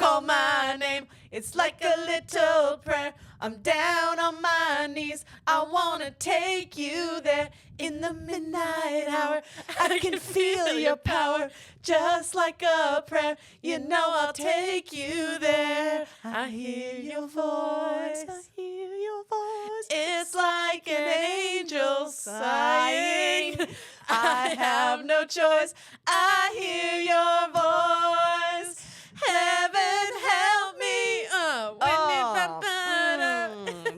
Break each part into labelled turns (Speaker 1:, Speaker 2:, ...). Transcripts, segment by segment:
Speaker 1: call my name. It's like a little prayer. I'm down on my knees. I wanna take you there in the midnight hour. I can feel your power just like a prayer. You know I'll take you there. I hear your voice. I hear your voice. It's like an angel sighing. I have no choice. I hear your voice. Heaven help me.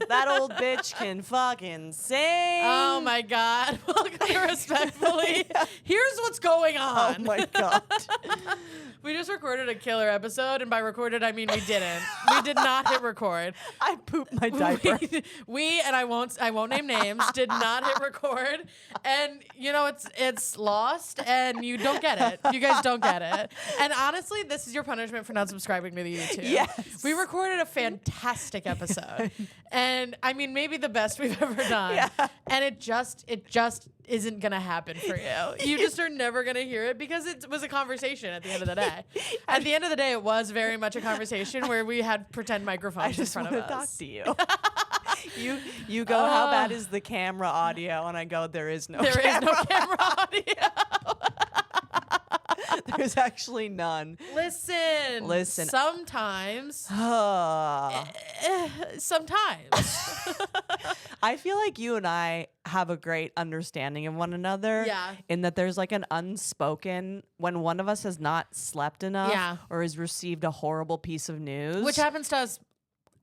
Speaker 1: That old bitch can fucking sing.
Speaker 2: Oh my God. Welcome to Respectfully. Here's what's going on.
Speaker 1: Oh my God.
Speaker 2: We just recorded a killer episode, and by recorded I mean we didn't. We did not hit record.
Speaker 1: I pooped my diaper.
Speaker 2: We and I won't name names, did not hit record. And you know it's lost and you don't get it. You guys don't get it. And honestly, this is your punishment for not subscribing to the YouTube.
Speaker 1: Yes.
Speaker 2: We recorded a fantastic episode. And I mean maybe the best we've ever done.
Speaker 1: Yeah.
Speaker 2: And it just isn't gonna happen for you. You just are never gonna hear it because it was a conversation at the end of the day. At the end of the day, it was very much a conversation where we had pretend microphones in front of us.
Speaker 1: I just want to talk to you. You go, how bad is the camera audio? And I go, there is no
Speaker 2: camera audio.
Speaker 1: There's actually none.
Speaker 2: Listen. Sometimes. Sometimes.
Speaker 1: I feel like you and I have a great understanding of one another.
Speaker 2: Yeah.
Speaker 1: In that there's like an unspoken, when one of us has not slept enough
Speaker 2: Yeah.
Speaker 1: or has received a horrible piece of news.
Speaker 2: Which happens to us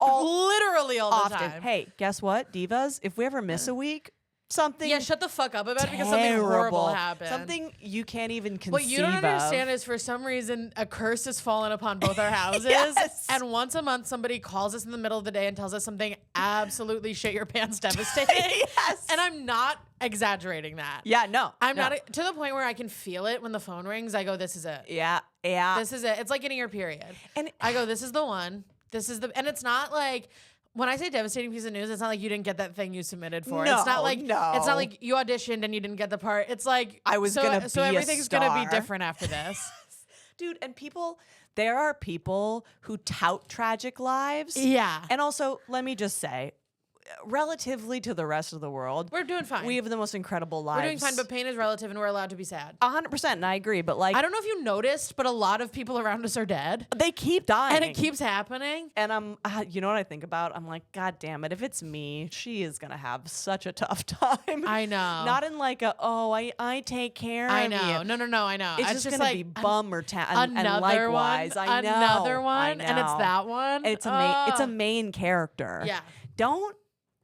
Speaker 2: literally all the
Speaker 1: often.
Speaker 2: time.
Speaker 1: Hey, guess what, Divas? If we ever miss a week, something
Speaker 2: shut the fuck up about it because something horrible happened.
Speaker 1: Something you can't even conceive
Speaker 2: What you don't
Speaker 1: of.
Speaker 2: understand is for some reason a curse has fallen upon both our houses.
Speaker 1: Yes.
Speaker 2: And once a month somebody calls us in the middle of the day and tells us something absolutely shit your pants devastating.
Speaker 1: Yes.
Speaker 2: And I'm not exaggerating that.
Speaker 1: Yeah, no.
Speaker 2: I'm
Speaker 1: no.
Speaker 2: not to the point where I can feel it when the phone rings. I go, this is it.
Speaker 1: Yeah.
Speaker 2: This is it. It's like getting your period.
Speaker 1: And
Speaker 2: I go, this is the one. This is the, and it's not like, when I say devastating piece of news, it's not like you didn't get that thing you submitted for.
Speaker 1: No,
Speaker 2: it's not like
Speaker 1: no.
Speaker 2: It's not like you auditioned and you didn't get the part. It's like
Speaker 1: I was gonna be
Speaker 2: so
Speaker 1: a
Speaker 2: everything's gonna be
Speaker 1: star.
Speaker 2: different after this.
Speaker 1: Dude, and there are people who tout tragic lives.
Speaker 2: Yeah.
Speaker 1: And also, let me just say, relatively to the rest of the world,
Speaker 2: We're doing fine.
Speaker 1: we have the most incredible lives.
Speaker 2: We're doing fine, but pain is relative and we're allowed to be sad.
Speaker 1: 100%, and I agree, but like,
Speaker 2: I don't know if you noticed, but a lot of people around us are dead.
Speaker 1: they keep dying.
Speaker 2: And it keeps happening.
Speaker 1: And I'm, you know what I think about? I'm like, God damn it, if it's me, she is going to have such a tough time.
Speaker 2: I know.
Speaker 1: Not in like I take care
Speaker 2: I
Speaker 1: of
Speaker 2: know.
Speaker 1: you.
Speaker 2: No, I know.
Speaker 1: It's just going
Speaker 2: like
Speaker 1: to be bum or and
Speaker 2: another
Speaker 1: likewise.
Speaker 2: one.
Speaker 1: I know.
Speaker 2: Another
Speaker 1: I
Speaker 2: one. And it's
Speaker 1: know.
Speaker 2: that one.
Speaker 1: And it's a main character.
Speaker 2: Yeah.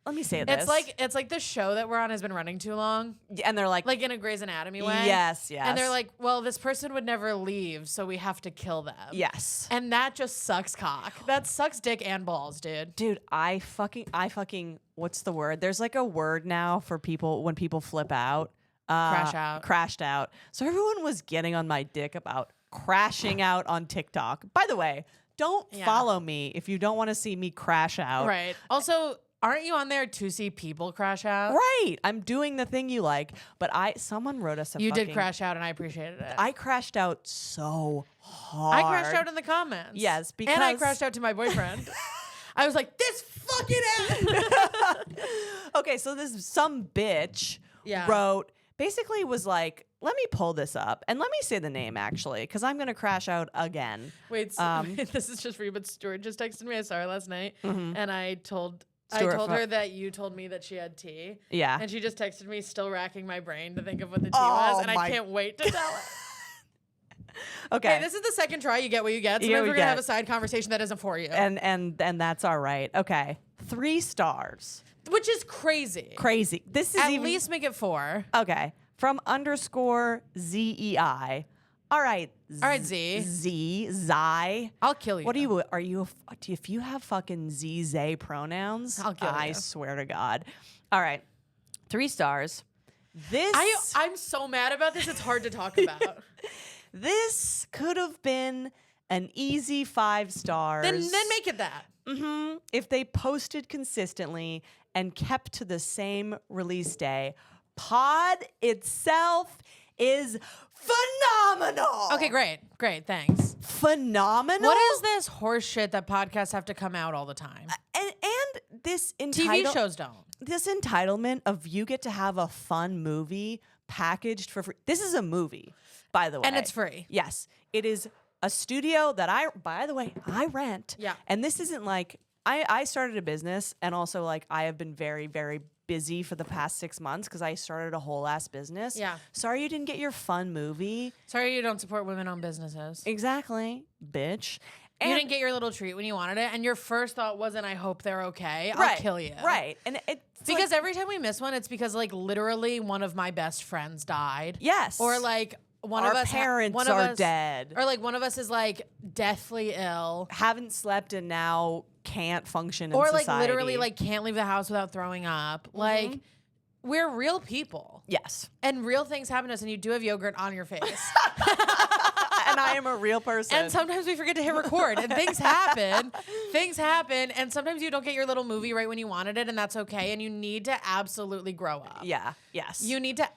Speaker 1: Let me say this.
Speaker 2: It's like the show that we're on has been running too long.
Speaker 1: And they're like
Speaker 2: in a Grey's Anatomy way.
Speaker 1: Yes.
Speaker 2: And they're like, well, this person would never leave, so we have to kill them.
Speaker 1: Yes.
Speaker 2: And that just sucks cock. That sucks dick and balls, dude.
Speaker 1: Dude, I fucking what's the word? There's like a word now for people when people flip out. Crashed out. So everyone was getting on my dick about crashing out on TikTok. By the way, don't follow me if you don't want to see me crash out.
Speaker 2: Right. Also, aren't you on there to see people crash out?
Speaker 1: Right. I'm doing the thing you like, but someone wrote us a
Speaker 2: You did crash out and I appreciated it.
Speaker 1: I crashed out so hard.
Speaker 2: I crashed out in the comments.
Speaker 1: Yes, because
Speaker 2: and I crashed out to my boyfriend. I was like, this fucking ass.
Speaker 1: Okay, so some bitch wrote, basically was like, let me pull this up and let me say the name actually, because I'm gonna crash out again.
Speaker 2: Wait, this is just for you, but Stuart just texted me. I saw her last night, and I told her that you told me that she had tea.
Speaker 1: Yeah.
Speaker 2: And she just texted me, still racking my brain to think of what the tea was, and I can't wait to tell it.
Speaker 1: Okay.
Speaker 2: Hey, this is the second try. You get what you get. Sometimes we're gonna have a side conversation that isn't for you.
Speaker 1: And that's all right. Okay. 3 stars.
Speaker 2: Which is crazy.
Speaker 1: Crazy. This is
Speaker 2: At least make it 4.
Speaker 1: Okay. From _ZEI. All right.
Speaker 2: All right, Z.
Speaker 1: Zai.
Speaker 2: I'll kill you.
Speaker 1: What are you, if you have fucking Z pronouns,
Speaker 2: I'll kill you.
Speaker 1: I swear to God. All right. 3 stars.
Speaker 2: I'm so mad about this. It's hard to talk about.
Speaker 1: This could have been an easy 5 stars.
Speaker 2: Then make it that.
Speaker 1: If they posted consistently and kept to the same release day. Pod itself is phenomenal.
Speaker 2: Okay, great, thanks.
Speaker 1: Phenomenal.
Speaker 2: What is this horse shit that podcasts have to come out all the time?
Speaker 1: And this
Speaker 2: TV shows don't.
Speaker 1: This entitlement of you get to have a fun movie packaged for free. This is a movie, by the way.
Speaker 2: And it's free.
Speaker 1: Yes. It is a studio that I rent.
Speaker 2: Yeah.
Speaker 1: And this isn't like, I started a business, and also like I have been very, very busy for the past 6 months because I started a whole ass business.
Speaker 2: Yeah.
Speaker 1: Sorry you didn't get your fun movie.
Speaker 2: Sorry you don't support women-owned businesses.
Speaker 1: Exactly, bitch.
Speaker 2: You
Speaker 1: And
Speaker 2: didn't get your little treat when you wanted it, and your first thought wasn't, I hope they're okay. I'll
Speaker 1: right,
Speaker 2: kill you.
Speaker 1: Right. And it's
Speaker 2: Because
Speaker 1: like,
Speaker 2: every time we miss one, it's because like literally one of my best friends died.
Speaker 1: yes.
Speaker 2: Or like one
Speaker 1: our
Speaker 2: of us
Speaker 1: parents
Speaker 2: one of
Speaker 1: are
Speaker 2: us-
Speaker 1: dead.
Speaker 2: Or like one of us is like deathly ill.
Speaker 1: Haven't slept and now can't function in
Speaker 2: Or
Speaker 1: society.
Speaker 2: like literally like can't leave the house without throwing up. Like we're real people.
Speaker 1: yes.
Speaker 2: And real things happen to us, and you do have yogurt on your face.
Speaker 1: And I am a real person.
Speaker 2: And sometimes we forget to hit record, and things happen. Things happen, and sometimes you don't get your little movie right when you wanted it, and that's okay. And you need to absolutely grow up.
Speaker 1: yeah. Yes.
Speaker 2: You need to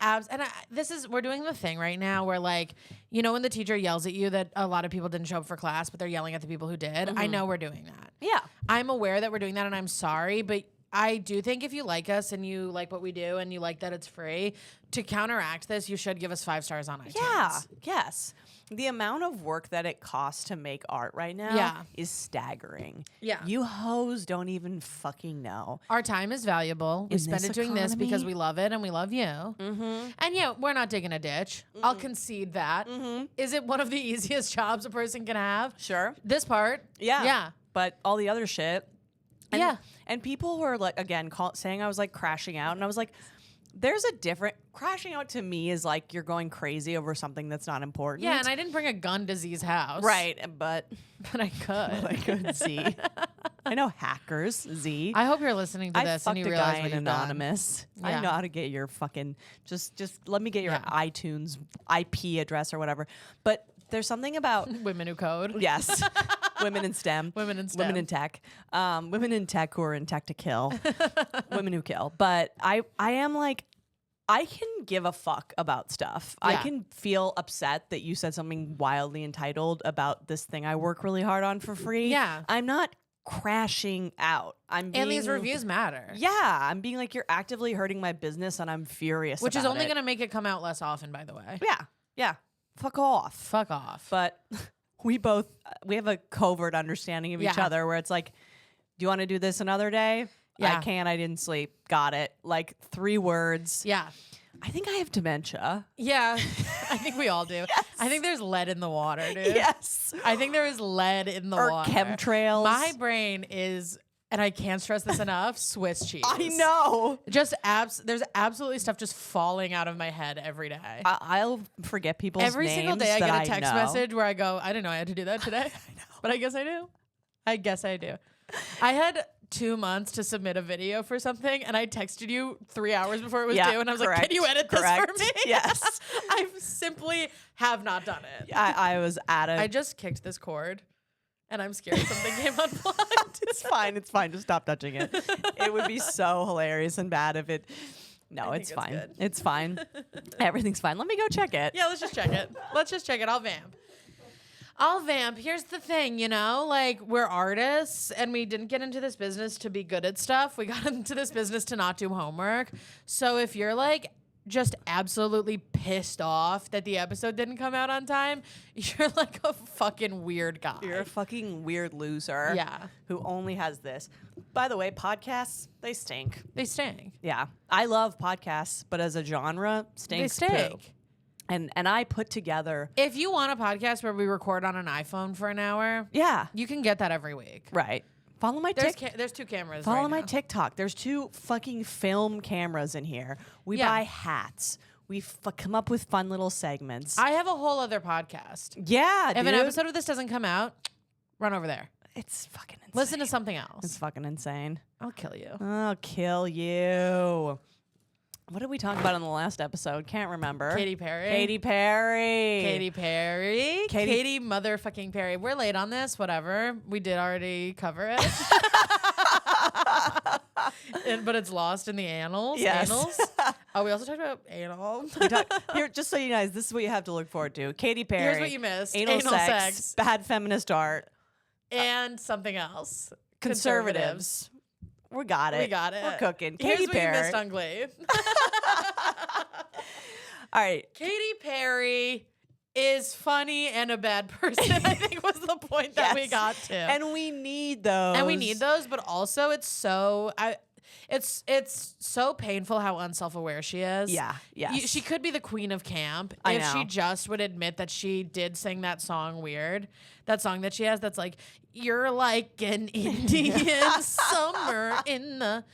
Speaker 2: we're doing the thing right now where like, you know, when the teacher yells at you that a lot of people didn't show up for class, but they're yelling at the people who did. I know we're doing that.
Speaker 1: Yeah.
Speaker 2: I'm aware that we're doing that, and I'm sorry, but I do think if you like us and you like what we do and you like that it's free, to counteract this, you should give us 5 stars on iTunes.
Speaker 1: Yeah. Yes. The amount of work that it costs to make art right now
Speaker 2: Yeah.
Speaker 1: is staggering.
Speaker 2: Yeah.
Speaker 1: You hoes don't even fucking know.
Speaker 2: Our time is valuable. We
Speaker 1: In
Speaker 2: spend
Speaker 1: this
Speaker 2: it doing this because
Speaker 1: economy?
Speaker 2: we love it and we love you.
Speaker 1: Mm-hmm.
Speaker 2: And yeah, we're not digging a ditch. I'll concede that. Is it one of the easiest jobs a person can have?
Speaker 1: Sure.
Speaker 2: This part?
Speaker 1: Yeah.
Speaker 2: Yeah.
Speaker 1: But all the other shit. And,
Speaker 2: Yeah.
Speaker 1: And people were like, again, saying I was like crashing out. And I was like, there's a different crashing out to me is like you're going crazy over something that's not important.
Speaker 2: Yeah, and I didn't bring a gun to Z's house.
Speaker 1: Right. But
Speaker 2: But I could.
Speaker 1: I could see. I know hackers, Z.
Speaker 2: I hope you're listening to
Speaker 1: I
Speaker 2: this
Speaker 1: fucked
Speaker 2: and you
Speaker 1: a
Speaker 2: realize
Speaker 1: guy
Speaker 2: what
Speaker 1: in
Speaker 2: you've done.
Speaker 1: Anonymous. I
Speaker 2: Yeah.
Speaker 1: know how to get your fucking just let me get your iTunes IP address or whatever. But there's something about
Speaker 2: Women who code.
Speaker 1: yes, women in STEM,
Speaker 2: Women in
Speaker 1: women
Speaker 2: STEM.
Speaker 1: in tech, women in tech who are in tech to kill, women who kill. But I am like. I can give a fuck about stuff. I
Speaker 2: Yeah.
Speaker 1: can feel upset that you said something wildly entitled about this thing I work really hard on for free.
Speaker 2: Yeah.
Speaker 1: I'm not crashing out. I'm being,
Speaker 2: And these reviews matter.
Speaker 1: yeah, I'm being like, you're actively hurting my business and I'm furious
Speaker 2: Which is
Speaker 1: about
Speaker 2: only
Speaker 1: it.
Speaker 2: going to make it come out less often, by the way.
Speaker 1: Yeah. Fuck off.
Speaker 2: Fuck off.
Speaker 1: But we have a covert understanding of each
Speaker 2: Yeah.
Speaker 1: other where it's like, do you want to do this another day?
Speaker 2: Yeah.
Speaker 1: I can't. I didn't sleep. Got it. Like 3 words.
Speaker 2: Yeah.
Speaker 1: I think I have dementia.
Speaker 2: Yeah. I think we all do. I think there's lead in the water, dude.
Speaker 1: Yes.
Speaker 2: I think there is lead in the
Speaker 1: Or
Speaker 2: water.
Speaker 1: chemtrails.
Speaker 2: My brain is, and I can't stress this enough, Swiss cheese.
Speaker 1: I know.
Speaker 2: Just there's absolutely stuff just falling out of my head every day.
Speaker 1: I'll forget people's
Speaker 2: Every
Speaker 1: names
Speaker 2: single day I
Speaker 1: that
Speaker 2: get a text
Speaker 1: know.
Speaker 2: message where I go, I didn't know I had to do that today. But I guess I do. I guess I do. I had 2 months to submit a video for something, and I texted you 3 hours before it was
Speaker 1: Yeah,
Speaker 2: due, and I was
Speaker 1: correct,
Speaker 2: like, can you edit this
Speaker 1: correct.
Speaker 2: for me?
Speaker 1: Yes.
Speaker 2: I simply have not done it.
Speaker 1: I was at
Speaker 2: I
Speaker 1: it.
Speaker 2: just kicked this cord, and I'm scared something came unplugged.
Speaker 1: It's fine. It's fine. Just stop touching it. It would be so hilarious and bad if it. No,
Speaker 2: think
Speaker 1: it's
Speaker 2: it's
Speaker 1: fine.
Speaker 2: good.
Speaker 1: It's fine. Everything's fine. Let me go check it.
Speaker 2: Yeah, let's just check it. I'll vamp. Here's the thing, you know, like we're artists and we didn't get into this business to be good at stuff. We got into this business to not do homework. So if you're like just absolutely pissed off that the episode didn't come out on time, you're like a fucking weird guy.
Speaker 1: You're a fucking weird loser.
Speaker 2: Yeah.
Speaker 1: Who only has this. By the way, podcasts, they stink.
Speaker 2: They stink.
Speaker 1: Yeah. I love podcasts, but as a genre, stinks
Speaker 2: They stink.
Speaker 1: poo. And I put together.
Speaker 2: If you want a podcast where we record on an iPhone for an hour,
Speaker 1: Yeah.
Speaker 2: you can get that every week.
Speaker 1: Right. Follow my TikTok.
Speaker 2: There's 2 cameras.
Speaker 1: Follow
Speaker 2: right
Speaker 1: my
Speaker 2: now.
Speaker 1: TikTok. There's 2 fucking film cameras in here. We
Speaker 2: Yeah.
Speaker 1: buy hats. We come up with fun little segments.
Speaker 2: I have a whole other podcast.
Speaker 1: Yeah,
Speaker 2: If
Speaker 1: dude.
Speaker 2: an episode of this doesn't come out, run over there.
Speaker 1: It's fucking insane.
Speaker 2: Listen to something else.
Speaker 1: It's fucking insane.
Speaker 2: I'll kill you.
Speaker 1: I'll kill you. What did we talk about in the last episode? Can't remember.
Speaker 2: Katy Perry.
Speaker 1: Katy Perry.
Speaker 2: Katy Perry. Katy motherfucking Perry. We're late on this. Whatever. We did already cover it. but it's lost in the annals.
Speaker 1: Yes.
Speaker 2: Annals. Oh, we also talked about anal.
Speaker 1: Here, just so you guys, this is what you have to look forward to. Katy Perry.
Speaker 2: Here's what you missed:
Speaker 1: Anal sex, bad feminist art,
Speaker 2: and something else.
Speaker 1: conservatives. We got it.
Speaker 2: We got it.
Speaker 1: We're cooking.
Speaker 2: Here's
Speaker 1: Katy
Speaker 2: what you
Speaker 1: Perry.
Speaker 2: missed on Glee.
Speaker 1: All right.
Speaker 2: Katy Perry is funny and a bad person, I think was the point that we
Speaker 1: Yes.
Speaker 2: got to.
Speaker 1: And we need those.
Speaker 2: And we need those, but also it's so painful how unself-aware she is.
Speaker 1: Yeah. Yes.
Speaker 2: She could be the queen of camp
Speaker 1: I
Speaker 2: if she
Speaker 1: know.
Speaker 2: just would admit that she did sing that song weird. That song that she has that's like, you're like an Indian summer in the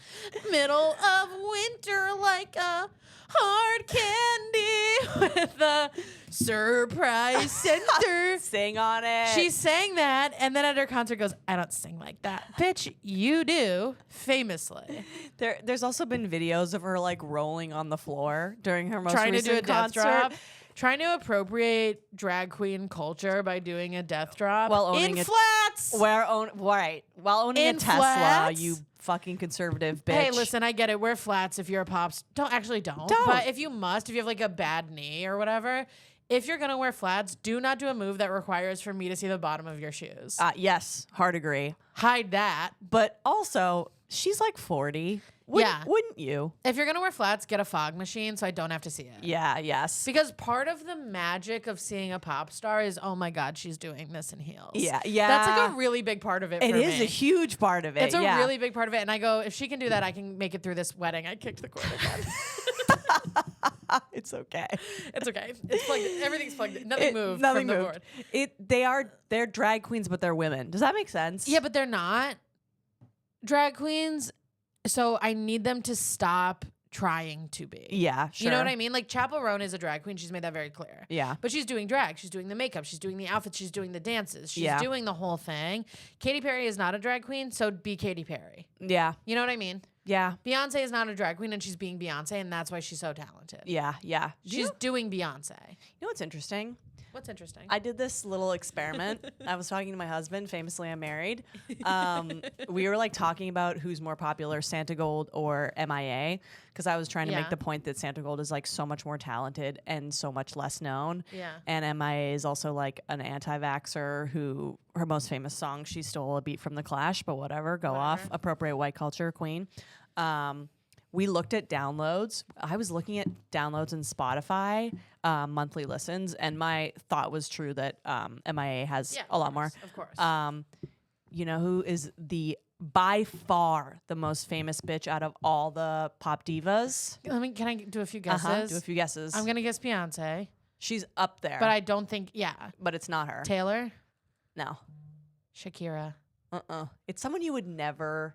Speaker 2: middle of winter, like a hard candy with a surprise center.
Speaker 1: Sing on it.
Speaker 2: She sang that, and then at her concert goes, I don't sing like that. Bitch, you do, famously.
Speaker 1: There's also been videos of her like rolling on the floor during her most
Speaker 2: Trying to
Speaker 1: recent
Speaker 2: do a death
Speaker 1: concert.
Speaker 2: drop. Trying to appropriate drag queen culture by doing a death drop.
Speaker 1: While owning
Speaker 2: in
Speaker 1: a-
Speaker 2: flats.
Speaker 1: While owning
Speaker 2: In
Speaker 1: a Tesla,
Speaker 2: flats?
Speaker 1: you fucking conservative bitch.
Speaker 2: Hey, listen, I get it. Wear flats if you're a pops. Don't. But if you must, if you have like a bad knee or whatever, if you're gonna wear flats, do not do a move that requires for me to see the bottom of your shoes.
Speaker 1: Yes, hard agree.
Speaker 2: Hide that.
Speaker 1: But also, she's like 40. Wouldn't you?
Speaker 2: If you're gonna wear flats, get a fog machine so I don't have to see it.
Speaker 1: Yeah, yes.
Speaker 2: Because part of the magic of seeing a pop star is, oh my God, she's doing this in heels.
Speaker 1: Yeah.
Speaker 2: That's like a really big part of it
Speaker 1: It
Speaker 2: for
Speaker 1: is
Speaker 2: me.
Speaker 1: a huge part of it.
Speaker 2: It's a
Speaker 1: yeah.
Speaker 2: really big part of it. And I go, if she can do that, I can make it through this wedding. I kicked the cord again.
Speaker 1: It's okay.
Speaker 2: It's okay. It's plugged in. Everything's plugged in. Nothing moved
Speaker 1: Nothing
Speaker 2: from the
Speaker 1: moved.
Speaker 2: board.
Speaker 1: They're drag queens, but they're women. Does that make sense?
Speaker 2: Yeah, but they're not drag queens. So I need them to stop trying to be.
Speaker 1: Yeah, sure.
Speaker 2: You know what I mean? Like Chappell Roan is a drag queen. She's made that very clear.
Speaker 1: Yeah.
Speaker 2: But she's doing drag. She's doing the makeup. She's doing the outfits. She's doing the dances. She's
Speaker 1: Yeah.
Speaker 2: doing the whole thing. Katy Perry is not a drag queen, so be Katy Perry.
Speaker 1: Yeah.
Speaker 2: You know what I mean?
Speaker 1: Yeah.
Speaker 2: Beyonce is not a drag queen, and she's being Beyonce, and that's why she's so talented.
Speaker 1: Yeah. Yeah.
Speaker 2: She's doing Beyonce.
Speaker 1: You know what's interesting?
Speaker 2: What's interesting?
Speaker 1: I did this little experiment. I was talking to my husband. Famously, I'm married. We were like talking about who's more popular, Santa Gold or MIA, because I was trying to
Speaker 2: Yeah.
Speaker 1: make the point that Santa Gold is like so much more talented and so much less known.
Speaker 2: Yeah.
Speaker 1: And MIA is also like an anti-vaxxer who her most famous song, she stole a beat from The Clash, but whatever, go off. Appropriate white culture queen. We looked at downloads. I was looking at downloads in Spotify, monthly listens, and my thought was true that MIA has a lot more.
Speaker 2: Of course.
Speaker 1: You know who is by far the most famous bitch out of all the pop divas?
Speaker 2: Can I do a few guesses?
Speaker 1: Do a few guesses.
Speaker 2: I'm gonna guess Beyonce,
Speaker 1: She's up there,
Speaker 2: but I don't think. Yeah,
Speaker 1: but it's not her.
Speaker 2: Taylor,
Speaker 1: No.
Speaker 2: Shakira,
Speaker 1: It's someone you would never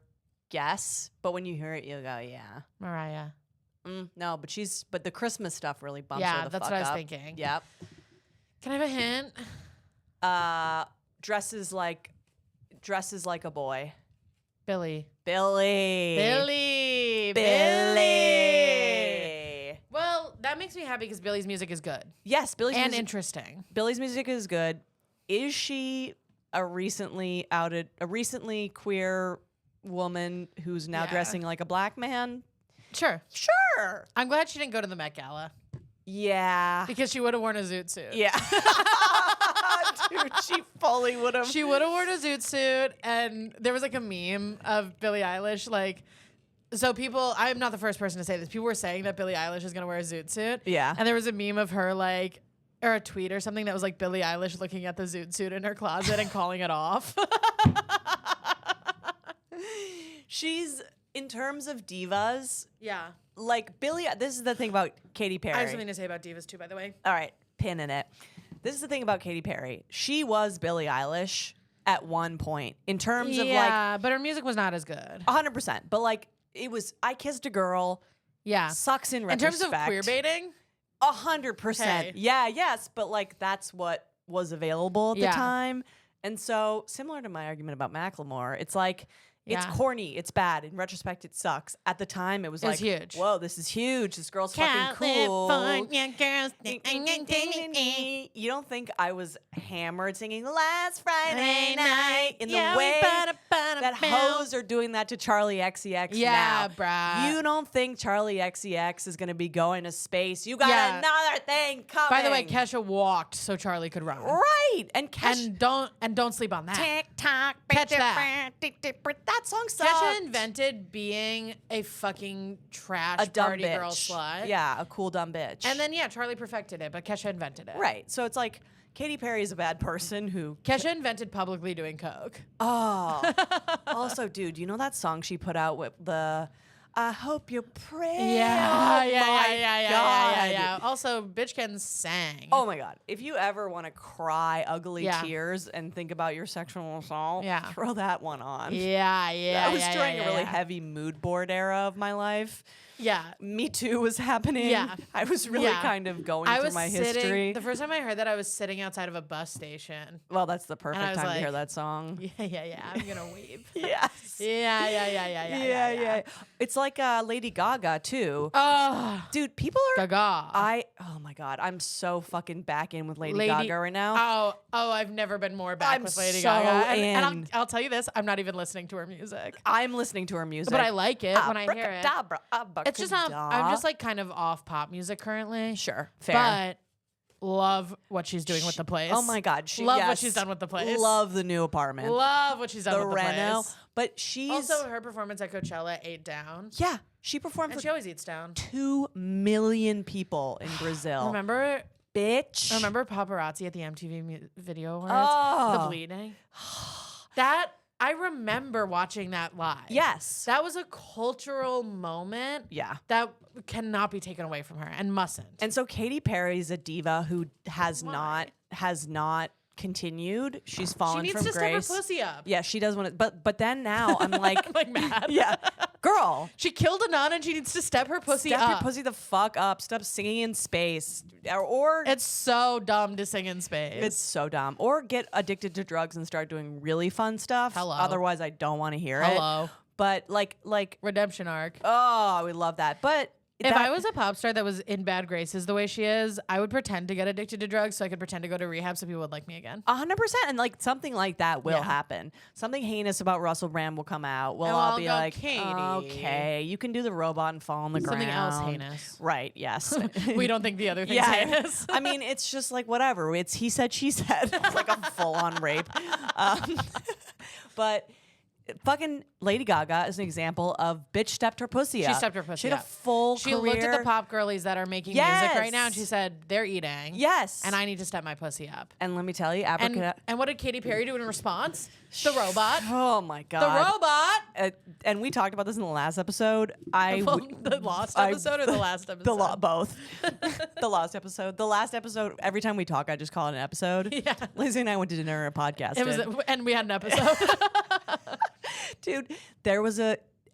Speaker 1: guess, but when you hear it, you'll go, yeah.
Speaker 2: Mariah.
Speaker 1: No, but the Christmas stuff really bumps her
Speaker 2: Yeah,
Speaker 1: the
Speaker 2: that's
Speaker 1: fuck
Speaker 2: what I was
Speaker 1: up.
Speaker 2: thinking.
Speaker 1: Yep.
Speaker 2: Can I have a hint?
Speaker 1: Dresses like a boy.
Speaker 2: Billy.
Speaker 1: Billy.
Speaker 2: Well, that makes me happy because Billy's music is good
Speaker 1: Yes,
Speaker 2: and
Speaker 1: music,
Speaker 2: interesting.
Speaker 1: Billy's music is good. Is she a recently queer woman who's now
Speaker 2: Yeah.
Speaker 1: dressing like a black man?
Speaker 2: Sure.
Speaker 1: Sure.
Speaker 2: I'm glad she didn't go to the Met Gala
Speaker 1: Yeah.
Speaker 2: because she would have worn a zoot suit.
Speaker 1: Yeah. Dude, she fully would have.
Speaker 2: She would have worn a zoot suit, and there was like a meme of Billie Eilish, like, so people, I'm not the first person to say this, people were saying that Billie Eilish is going to wear a zoot suit.
Speaker 1: Yeah.
Speaker 2: And there was a meme of her, like, or a tweet or something that was like Billie Eilish looking at the zoot suit in her closet and calling it off.
Speaker 1: She's, in terms of divas,
Speaker 2: Yeah.
Speaker 1: like Billie, this is the thing about Katy Perry.
Speaker 2: I have something to say about Divas too, by the way.
Speaker 1: All right, pin in it. This is the thing about Katy Perry. She was Billie Eilish at one point in terms of like
Speaker 2: Yeah, but her music was not as good.
Speaker 1: 100%. But like it was I Kissed a Girl,
Speaker 2: Yeah.
Speaker 1: sucks in
Speaker 2: In
Speaker 1: retrospect.
Speaker 2: terms of queer baiting,
Speaker 1: 100%.
Speaker 2: Hey.
Speaker 1: Yeah, yes, but like that's what was available at
Speaker 2: Yeah.
Speaker 1: the time. And so similar to my argument about Macklemore, it's like It's
Speaker 2: Yeah.
Speaker 1: corny. It's bad. In retrospect, it sucks. At the time, it was like,
Speaker 2: huge.
Speaker 1: whoa, this is huge. This girl's fucking cool.
Speaker 2: California girls.
Speaker 1: You don't think I was hammered singing Last Friday
Speaker 2: Friday
Speaker 1: Night in the
Speaker 2: Yeah, we
Speaker 1: way
Speaker 2: ba-da-ba-da-bow.
Speaker 1: that hoes are doing that to Charlie XCX
Speaker 2: Yeah,
Speaker 1: now.
Speaker 2: bruh.
Speaker 1: You don't think Charlie XCX is going to be going to space. You got
Speaker 2: Yeah.
Speaker 1: another thing coming.
Speaker 2: By the way, Kesha walked so Charlie could run.
Speaker 1: Right. And Kesha.
Speaker 2: And don't sleep on that.
Speaker 1: TikTok.
Speaker 2: Catch that.
Speaker 1: That song sucks.
Speaker 2: Kesha invented being a fucking trash
Speaker 1: a dumb
Speaker 2: party
Speaker 1: bitch.
Speaker 2: girl slut.
Speaker 1: Yeah, a cool dumb bitch.
Speaker 2: And then Charlie perfected it, but Kesha invented it.
Speaker 1: right. So it's like Katy Perry is a bad person who.
Speaker 2: Kesha invented publicly doing coke.
Speaker 1: Oh. Also, dude, you know that song she put out with the I hope you pray.
Speaker 2: Yeah. Also, bitch can sang.
Speaker 1: Oh my God. If you ever want to cry ugly
Speaker 2: Yeah.
Speaker 1: tears and think about your sexual assault,
Speaker 2: Yeah.
Speaker 1: throw that one on.
Speaker 2: Yeah.
Speaker 1: That was during a really heavy mood board era of my life.
Speaker 2: Yeah.
Speaker 1: Me Too was happening.
Speaker 2: Yeah.
Speaker 1: I was really
Speaker 2: Yeah.
Speaker 1: kind of going
Speaker 2: I
Speaker 1: through
Speaker 2: was
Speaker 1: my
Speaker 2: sitting,
Speaker 1: history.
Speaker 2: the first time I heard that, I was sitting outside of a bus station.
Speaker 1: Well, that's the perfect
Speaker 2: I was
Speaker 1: time to hear
Speaker 2: like,
Speaker 1: that song.
Speaker 2: Yeah. I'm gonna weep.
Speaker 1: Yes.
Speaker 2: Yeah.
Speaker 1: It's like Lady Gaga too.
Speaker 2: Oh,
Speaker 1: Dude, people are
Speaker 2: Gaga.
Speaker 1: oh my God, I'm so fucking back in with Lady Gaga right now.
Speaker 2: Oh, I've never been more back
Speaker 1: I'm
Speaker 2: with Lady
Speaker 1: so
Speaker 2: Gaga.
Speaker 1: in.
Speaker 2: And I'll tell you this, I'm not even listening to her music.
Speaker 1: I'm listening to her music.
Speaker 2: But I like it when I hear it.
Speaker 1: Abracadabra,
Speaker 2: It's just I'm just like kind of off pop music currently.
Speaker 1: Sure, fair.
Speaker 2: But love what she's doing with the place.
Speaker 1: Oh my God,
Speaker 2: love what
Speaker 1: yes.
Speaker 2: she's done with the place.
Speaker 1: Love the new apartment.
Speaker 2: Love what she's done
Speaker 1: the
Speaker 2: with the
Speaker 1: reno.
Speaker 2: place.
Speaker 1: But she's
Speaker 2: Also, her performance at Coachella ate down.
Speaker 1: yeah, she performed
Speaker 2: And
Speaker 1: for
Speaker 2: she always eats down.
Speaker 1: 2 million people in Brazil.
Speaker 2: Remember paparazzi at the MTV Video Awards?
Speaker 1: Oh.
Speaker 2: The bleeding. That I remember watching that live.
Speaker 1: Yes.
Speaker 2: That was a cultural moment.
Speaker 1: Yeah.
Speaker 2: That cannot be taken away from her and mustn't.
Speaker 1: And so Katy Perry's a diva who has
Speaker 2: Why?
Speaker 1: not continued. She's fallen
Speaker 2: she needs
Speaker 1: from
Speaker 2: to
Speaker 1: grace.
Speaker 2: step her pussy up.
Speaker 1: Yeah, she does want to. But then now I'm like,
Speaker 2: I'm like mad.
Speaker 1: yeah, girl,
Speaker 2: She killed a nun and she needs to step her pussy
Speaker 1: step
Speaker 2: up.
Speaker 1: your pussy the fuck up. Stop singing in space, or
Speaker 2: It's so dumb to sing in space.
Speaker 1: it's so dumb. Or get addicted to drugs and start doing really fun stuff.
Speaker 2: Hello.
Speaker 1: Otherwise, I don't want to hear it.
Speaker 2: Hello.
Speaker 1: But like,
Speaker 2: Redemption arc.
Speaker 1: oh, we love that. But
Speaker 2: If I was a pop star that was in bad graces the way she is, I would pretend to get addicted to drugs so I could pretend to go to rehab so people would like me again.
Speaker 1: 100%, and like something like that will
Speaker 2: Yeah.
Speaker 1: happen. Something heinous about Russell Brand will come out. We'll
Speaker 2: And
Speaker 1: all
Speaker 2: I'll
Speaker 1: be
Speaker 2: go,
Speaker 1: like,
Speaker 2: "Katie."
Speaker 1: okay, you can do the robot and fall on the
Speaker 2: Something
Speaker 1: ground.
Speaker 2: else heinous.
Speaker 1: Right? Yes.
Speaker 2: We don't think the other thing's
Speaker 1: yeah.
Speaker 2: heinous.
Speaker 1: I mean, it's just like whatever. It's he said, she said. It's like a full-on rape. But fucking Lady Gaga is an example of bitch stepped her pussy up.
Speaker 2: She stepped her pussy
Speaker 1: She had
Speaker 2: up.
Speaker 1: a full
Speaker 2: She
Speaker 1: career.
Speaker 2: looked at the pop girlies that are making music right now and she said, they're eating.
Speaker 1: Yes.
Speaker 2: And I need to step my pussy up.
Speaker 1: And let me tell you,
Speaker 2: And what did Katy Perry do in response? The robot.
Speaker 1: Oh my God.
Speaker 2: The robot.
Speaker 1: And we talked about this in the last episode.
Speaker 2: The lost episode or the last episode?
Speaker 1: Both. The last episode. The last episode. Every time we talk, I just call it an episode.
Speaker 2: Yeah.
Speaker 1: Lizzie and I went to dinner and podcasted.
Speaker 2: And we had an episode.
Speaker 1: Dude, there was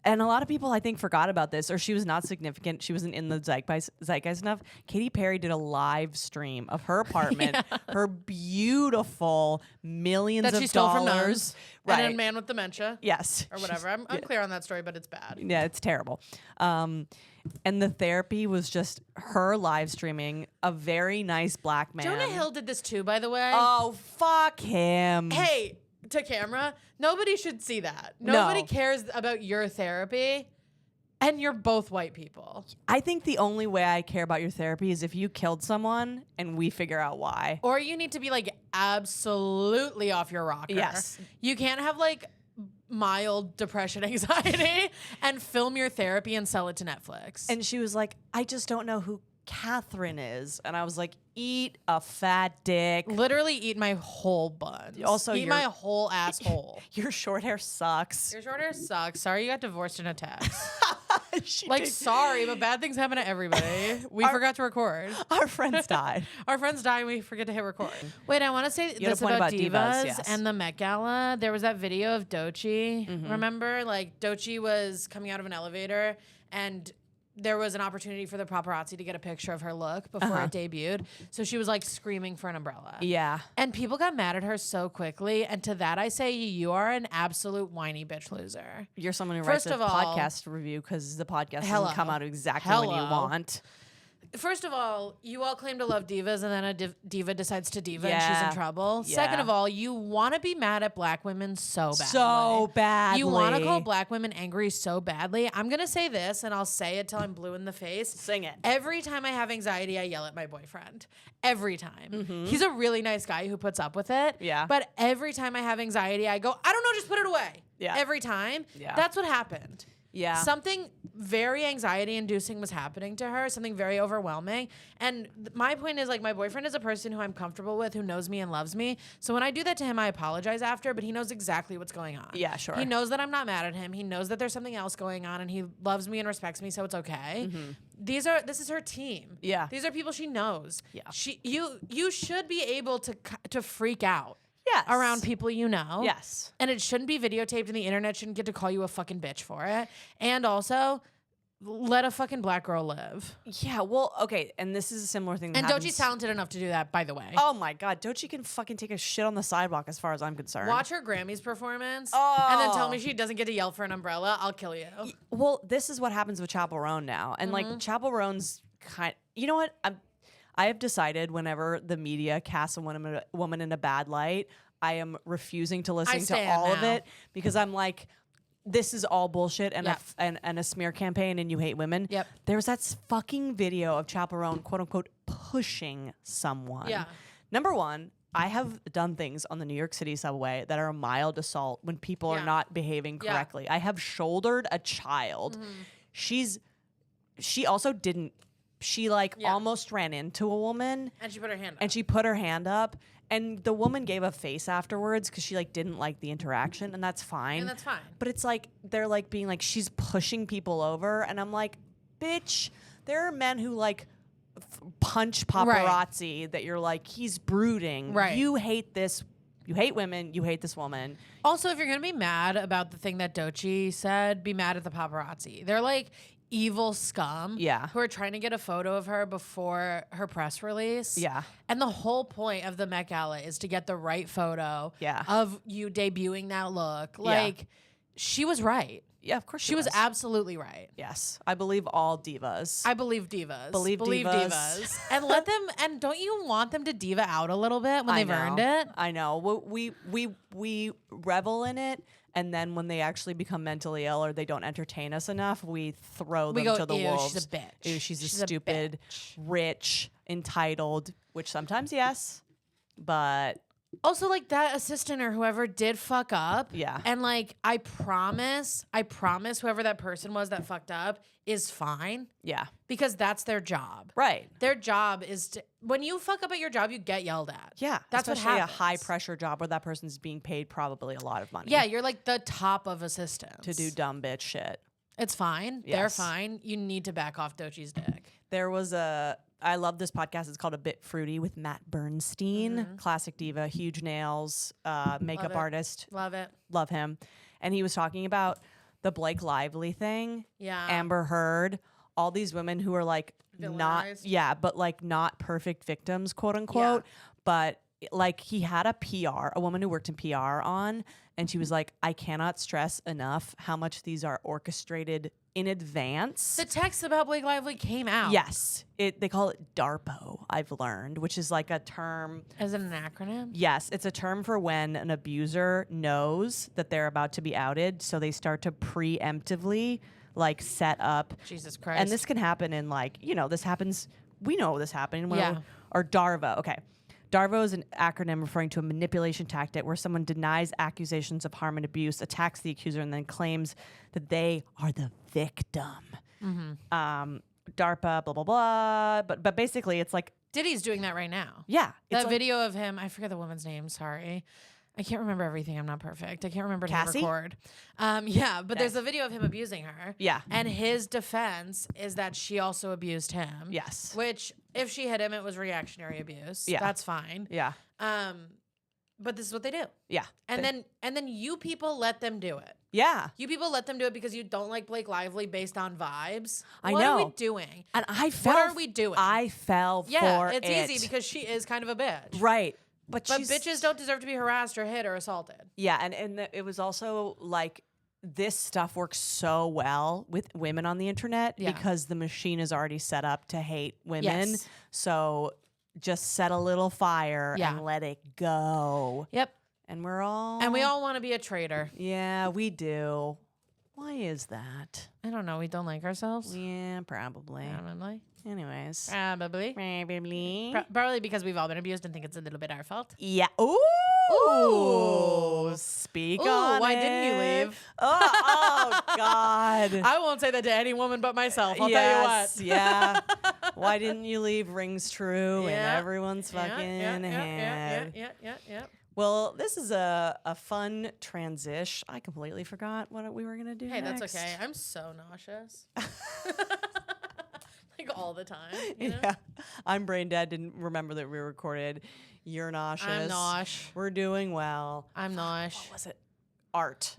Speaker 1: and a lot of people I think forgot about this, or she was not significant. She wasn't in the zeitgeist enough. Katy Perry did a live stream of her apartment, her beautiful millions
Speaker 2: that
Speaker 1: of
Speaker 2: she stole from
Speaker 1: dollars.
Speaker 2: nuns.
Speaker 1: Right.
Speaker 2: And a man with dementia.
Speaker 1: Yes.
Speaker 2: Or whatever. I'm clear on that story, but it's bad.
Speaker 1: Yeah, it's terrible. And the therapy was just her live streaming a very nice black man.
Speaker 2: Jonah Hill did this too, by the way.
Speaker 1: Oh, fuck him.
Speaker 2: Hey, to camera, nobody should see that.
Speaker 1: No.
Speaker 2: Nobody cares about your therapy, and you're both white people.
Speaker 1: I think the only way I care about your therapy is if you killed someone and we figure out why.
Speaker 2: Or you need to be like absolutely off your rocker.
Speaker 1: Yes.
Speaker 2: You can't have like mild depression anxiety and film your therapy and sell it to Netflix.
Speaker 1: And she was like, I just don't know who Catherine is. And I was like, eat a fat dick.
Speaker 2: Literally eat my whole buns.
Speaker 1: Also,
Speaker 2: eat my whole asshole.
Speaker 1: Your short hair sucks.
Speaker 2: Your short hair sucks. Sorry you got divorced in a text.
Speaker 1: She
Speaker 2: Like,
Speaker 1: did.
Speaker 2: sorry, but bad things happen to everybody. We forgot to record.
Speaker 1: Our friends died.
Speaker 2: Our friends die and we forget to hit record. Wait, I want to say
Speaker 1: had a
Speaker 2: this
Speaker 1: point
Speaker 2: about
Speaker 1: about
Speaker 2: Divas,
Speaker 1: Divas, yes.
Speaker 2: and the Met Gala. There was that video of Doechii. Remember? Like, Doechii was coming out of an elevator and there was an opportunity for the paparazzi to get a picture of her look before it debuted. So she was like screaming for an umbrella.
Speaker 1: Yeah.
Speaker 2: And people got mad at her so quickly. And to that I say, you are an absolute whiny bitch loser.
Speaker 1: You're someone who
Speaker 2: First
Speaker 1: writes a
Speaker 2: of all,
Speaker 1: podcast review because the podcast
Speaker 2: hello.
Speaker 1: doesn't come out exactly when you
Speaker 2: Hello.
Speaker 1: want.
Speaker 2: First of all, you all claim to love divas, and then a diva decides to diva, and she's
Speaker 1: Yeah.
Speaker 2: in trouble.
Speaker 1: Yeah.
Speaker 2: Second of all, you want to be mad at black women so badly.
Speaker 1: So badly.
Speaker 2: You want to call black women angry so badly. I'm going to say this, and I'll say it till I'm blue in the face.
Speaker 1: Sing it.
Speaker 2: Every time I have anxiety, I yell at my boyfriend. Every time. He's a really nice guy who puts up with it.
Speaker 1: Yeah.
Speaker 2: But every time I have anxiety, I go, I don't know, just put it away.
Speaker 1: Yeah.
Speaker 2: Every time.
Speaker 1: Yeah.
Speaker 2: That's what happened.
Speaker 1: Yeah.
Speaker 2: Something very anxiety inducing was happening to her, something very overwhelming. And my point is, like, my boyfriend is a person who I'm comfortable with, who knows me and loves me. So when I do that to him, I apologize after, but he knows exactly what's going on.
Speaker 1: Yeah, sure.
Speaker 2: He knows that I'm not mad at him. He knows that there's something else going on, and he loves me and respects me, so it's okay. This is her team.
Speaker 1: Yeah.
Speaker 2: These are people she knows.
Speaker 1: Yeah.
Speaker 2: You should be able to freak out.
Speaker 1: Yes.
Speaker 2: Around people you know.
Speaker 1: Yes.
Speaker 2: And it shouldn't be videotaped, and the internet shouldn't get to call you a fucking bitch for it. And also, let a fucking black girl live.
Speaker 1: Yeah, well, okay, and this is a similar thing that
Speaker 2: And
Speaker 1: happens.
Speaker 2: Dochi's talented enough to do that, by the way.
Speaker 1: Oh my God, Dochi can fucking take a shit on the sidewalk as far as I'm concerned.
Speaker 2: Watch her Grammys performance,
Speaker 1: Oh.
Speaker 2: and then tell me she doesn't get to yell for an umbrella. I'll kill you.
Speaker 1: Well, this is what happens with Chappell Roan now. And like Chappell Roan's you know what? I have decided whenever the media casts a woman in a bad light, I am refusing to listen to
Speaker 2: stand
Speaker 1: all of
Speaker 2: now.
Speaker 1: it because I'm like, this is all bullshit and,
Speaker 2: Yep.
Speaker 1: and a smear campaign and you hate women.
Speaker 2: Yep.
Speaker 1: There's that fucking video of Chappell Roan, quote unquote, pushing someone.
Speaker 2: Yeah.
Speaker 1: Number one, I have done things on the New York City subway that are a mild assault when people are
Speaker 2: Yeah.
Speaker 1: not behaving
Speaker 2: Yeah.
Speaker 1: correctly. I have shouldered a child. She also didn't, she like
Speaker 2: Yeah.
Speaker 1: almost ran into a woman
Speaker 2: And she put her hand up.
Speaker 1: and she put her hand up and the woman gave a face afterwards because she like didn't like the interaction and that's fine.
Speaker 2: And that's fine.
Speaker 1: But it's like they're like being like she's pushing people over and I'm like, bitch, there are men who like punch paparazzi that you're like he's brooding.
Speaker 2: Right.
Speaker 1: You hate this. You hate women. You hate this woman.
Speaker 2: Also, if you're going to be mad about the thing that Dochi said, be mad at the paparazzi. They're like evil scum
Speaker 1: Yeah.
Speaker 2: who are trying to get a photo of her before her press release.
Speaker 1: Yeah.
Speaker 2: And the whole point of the Met Gala is to get the right photo
Speaker 1: Yeah.
Speaker 2: of you debuting that look. Like, she was right.
Speaker 1: Yeah, of course
Speaker 2: She was absolutely right.
Speaker 1: Yes, I believe all divas.
Speaker 2: I believe divas.
Speaker 1: Believe divas.
Speaker 2: And let them, and don't you want them to diva out a little bit when they've earned it?
Speaker 1: I know. We revel in it, and then when they actually become mentally ill or they don't entertain us enough, we throw them
Speaker 2: go,
Speaker 1: to the
Speaker 2: "Ew,
Speaker 1: wolves.
Speaker 2: she's a bitch.
Speaker 1: Ew, she's
Speaker 2: She's
Speaker 1: a
Speaker 2: a
Speaker 1: stupid, rich, entitled. Which sometimes yes, but
Speaker 2: Also, like, that assistant or whoever did fuck up.
Speaker 1: Yeah.
Speaker 2: And like, I promise whoever that person was that fucked up is fine
Speaker 1: yeah,
Speaker 2: because that's their job.
Speaker 1: right.
Speaker 2: Their job is to, when you fuck up at your job, you get yelled at.
Speaker 1: Yeah,
Speaker 2: That's what
Speaker 1: especially
Speaker 2: happens.
Speaker 1: a high pressure job where that person's being paid probably a lot of money.
Speaker 2: Yeah, you're like the top of assistants.
Speaker 1: to do dumb bitch shit.
Speaker 2: It's fine. They're
Speaker 1: Yes.
Speaker 2: fine. You need to back off Dochi's dick.
Speaker 1: There was I love this podcast. It's called A Bit Fruity with Matt Bernstein, classic diva, huge nails, makeup
Speaker 2: it.
Speaker 1: artist.
Speaker 2: Love it.
Speaker 1: Love him. And he was talking about the Blake Lively thing,
Speaker 2: Yeah.
Speaker 1: Amber Heard, all these women who are like not,
Speaker 2: Villainized.
Speaker 1: but like not perfect victims, quote unquote. But like he had a woman who worked in PR on, and she was like, I cannot stress enough how much these are orchestrated in advance.
Speaker 2: The text about Blake Lively came out.
Speaker 1: Yes, they call it DARPO, I've learned, which is like a term.
Speaker 2: Is it an acronym?
Speaker 1: Yes, it's a term for when an abuser knows that they're about to be outed, so they start to preemptively like set up.
Speaker 2: Jesus Christ.
Speaker 1: And this can happen in like, this happens, we know this happening.
Speaker 2: Yeah.
Speaker 1: Or DARVO, okay. DARVO is an acronym referring to a manipulation tactic where someone denies accusations of harm and abuse, attacks the accuser, and then claims that they are the victim. DARPA, blah, blah, blah. But basically, it's like,
Speaker 2: Diddy's doing that right now.
Speaker 1: yeah. It's
Speaker 2: That
Speaker 1: like,
Speaker 2: video of him, I forget the woman's name, sorry. I can't remember everything. I'm not perfect. I can't remember to
Speaker 1: Cassie?
Speaker 2: record. Yeah, but there's a video of him abusing her.
Speaker 1: Yeah.
Speaker 2: And his defense is that she also abused him.
Speaker 1: Yes.
Speaker 2: Which, if she hit him, it was reactionary abuse.
Speaker 1: Yeah.
Speaker 2: That's fine.
Speaker 1: Yeah.
Speaker 2: But this is what they do.
Speaker 1: Yeah.
Speaker 2: And then you people let them do it.
Speaker 1: Yeah.
Speaker 2: You people let them do it because you don't like Blake Lively based on vibes.
Speaker 1: I
Speaker 2: what
Speaker 1: know.
Speaker 2: are we doing?
Speaker 1: And
Speaker 2: What are we doing?
Speaker 1: I fell for
Speaker 2: it's
Speaker 1: it.
Speaker 2: easy because she is kind of a bitch.
Speaker 1: Right. But
Speaker 2: bitches don't deserve to be harassed or hit or assaulted.
Speaker 1: Yeah, it was also like this stuff works so well with women on the internet because the machine is already set up to hate women.
Speaker 2: Yes.
Speaker 1: So just set a little fire and let it go.
Speaker 2: Yep.
Speaker 1: And we all
Speaker 2: want to be a traitor.
Speaker 1: Yeah, we do. Why is that?
Speaker 2: I don't know. We don't like ourselves.
Speaker 1: Yeah, probably.
Speaker 2: Probably.
Speaker 1: Anyways.
Speaker 2: Probably. Probably because we've all been abused and think it's a little bit our fault.
Speaker 1: Yeah. Ooh. Speak on
Speaker 2: why
Speaker 1: it.
Speaker 2: didn't you leave?
Speaker 1: Oh God.
Speaker 2: I won't say that to any woman but myself. I'll tell you what.
Speaker 1: Yeah. Why didn't you leave rings true in
Speaker 2: Yeah.
Speaker 1: everyone's fucking head.
Speaker 2: Yeah.
Speaker 1: Well, this is a fun transition. I completely forgot what we were going to do
Speaker 2: Hey,
Speaker 1: next.
Speaker 2: that's okay. I'm so nauseous. Like all the time. You know?
Speaker 1: Yeah. I'm brain dead. Didn't remember that we recorded. You're nauseous.
Speaker 2: I'm nosh.
Speaker 1: We're doing well.
Speaker 2: I'm nosh.
Speaker 1: What was it? Art.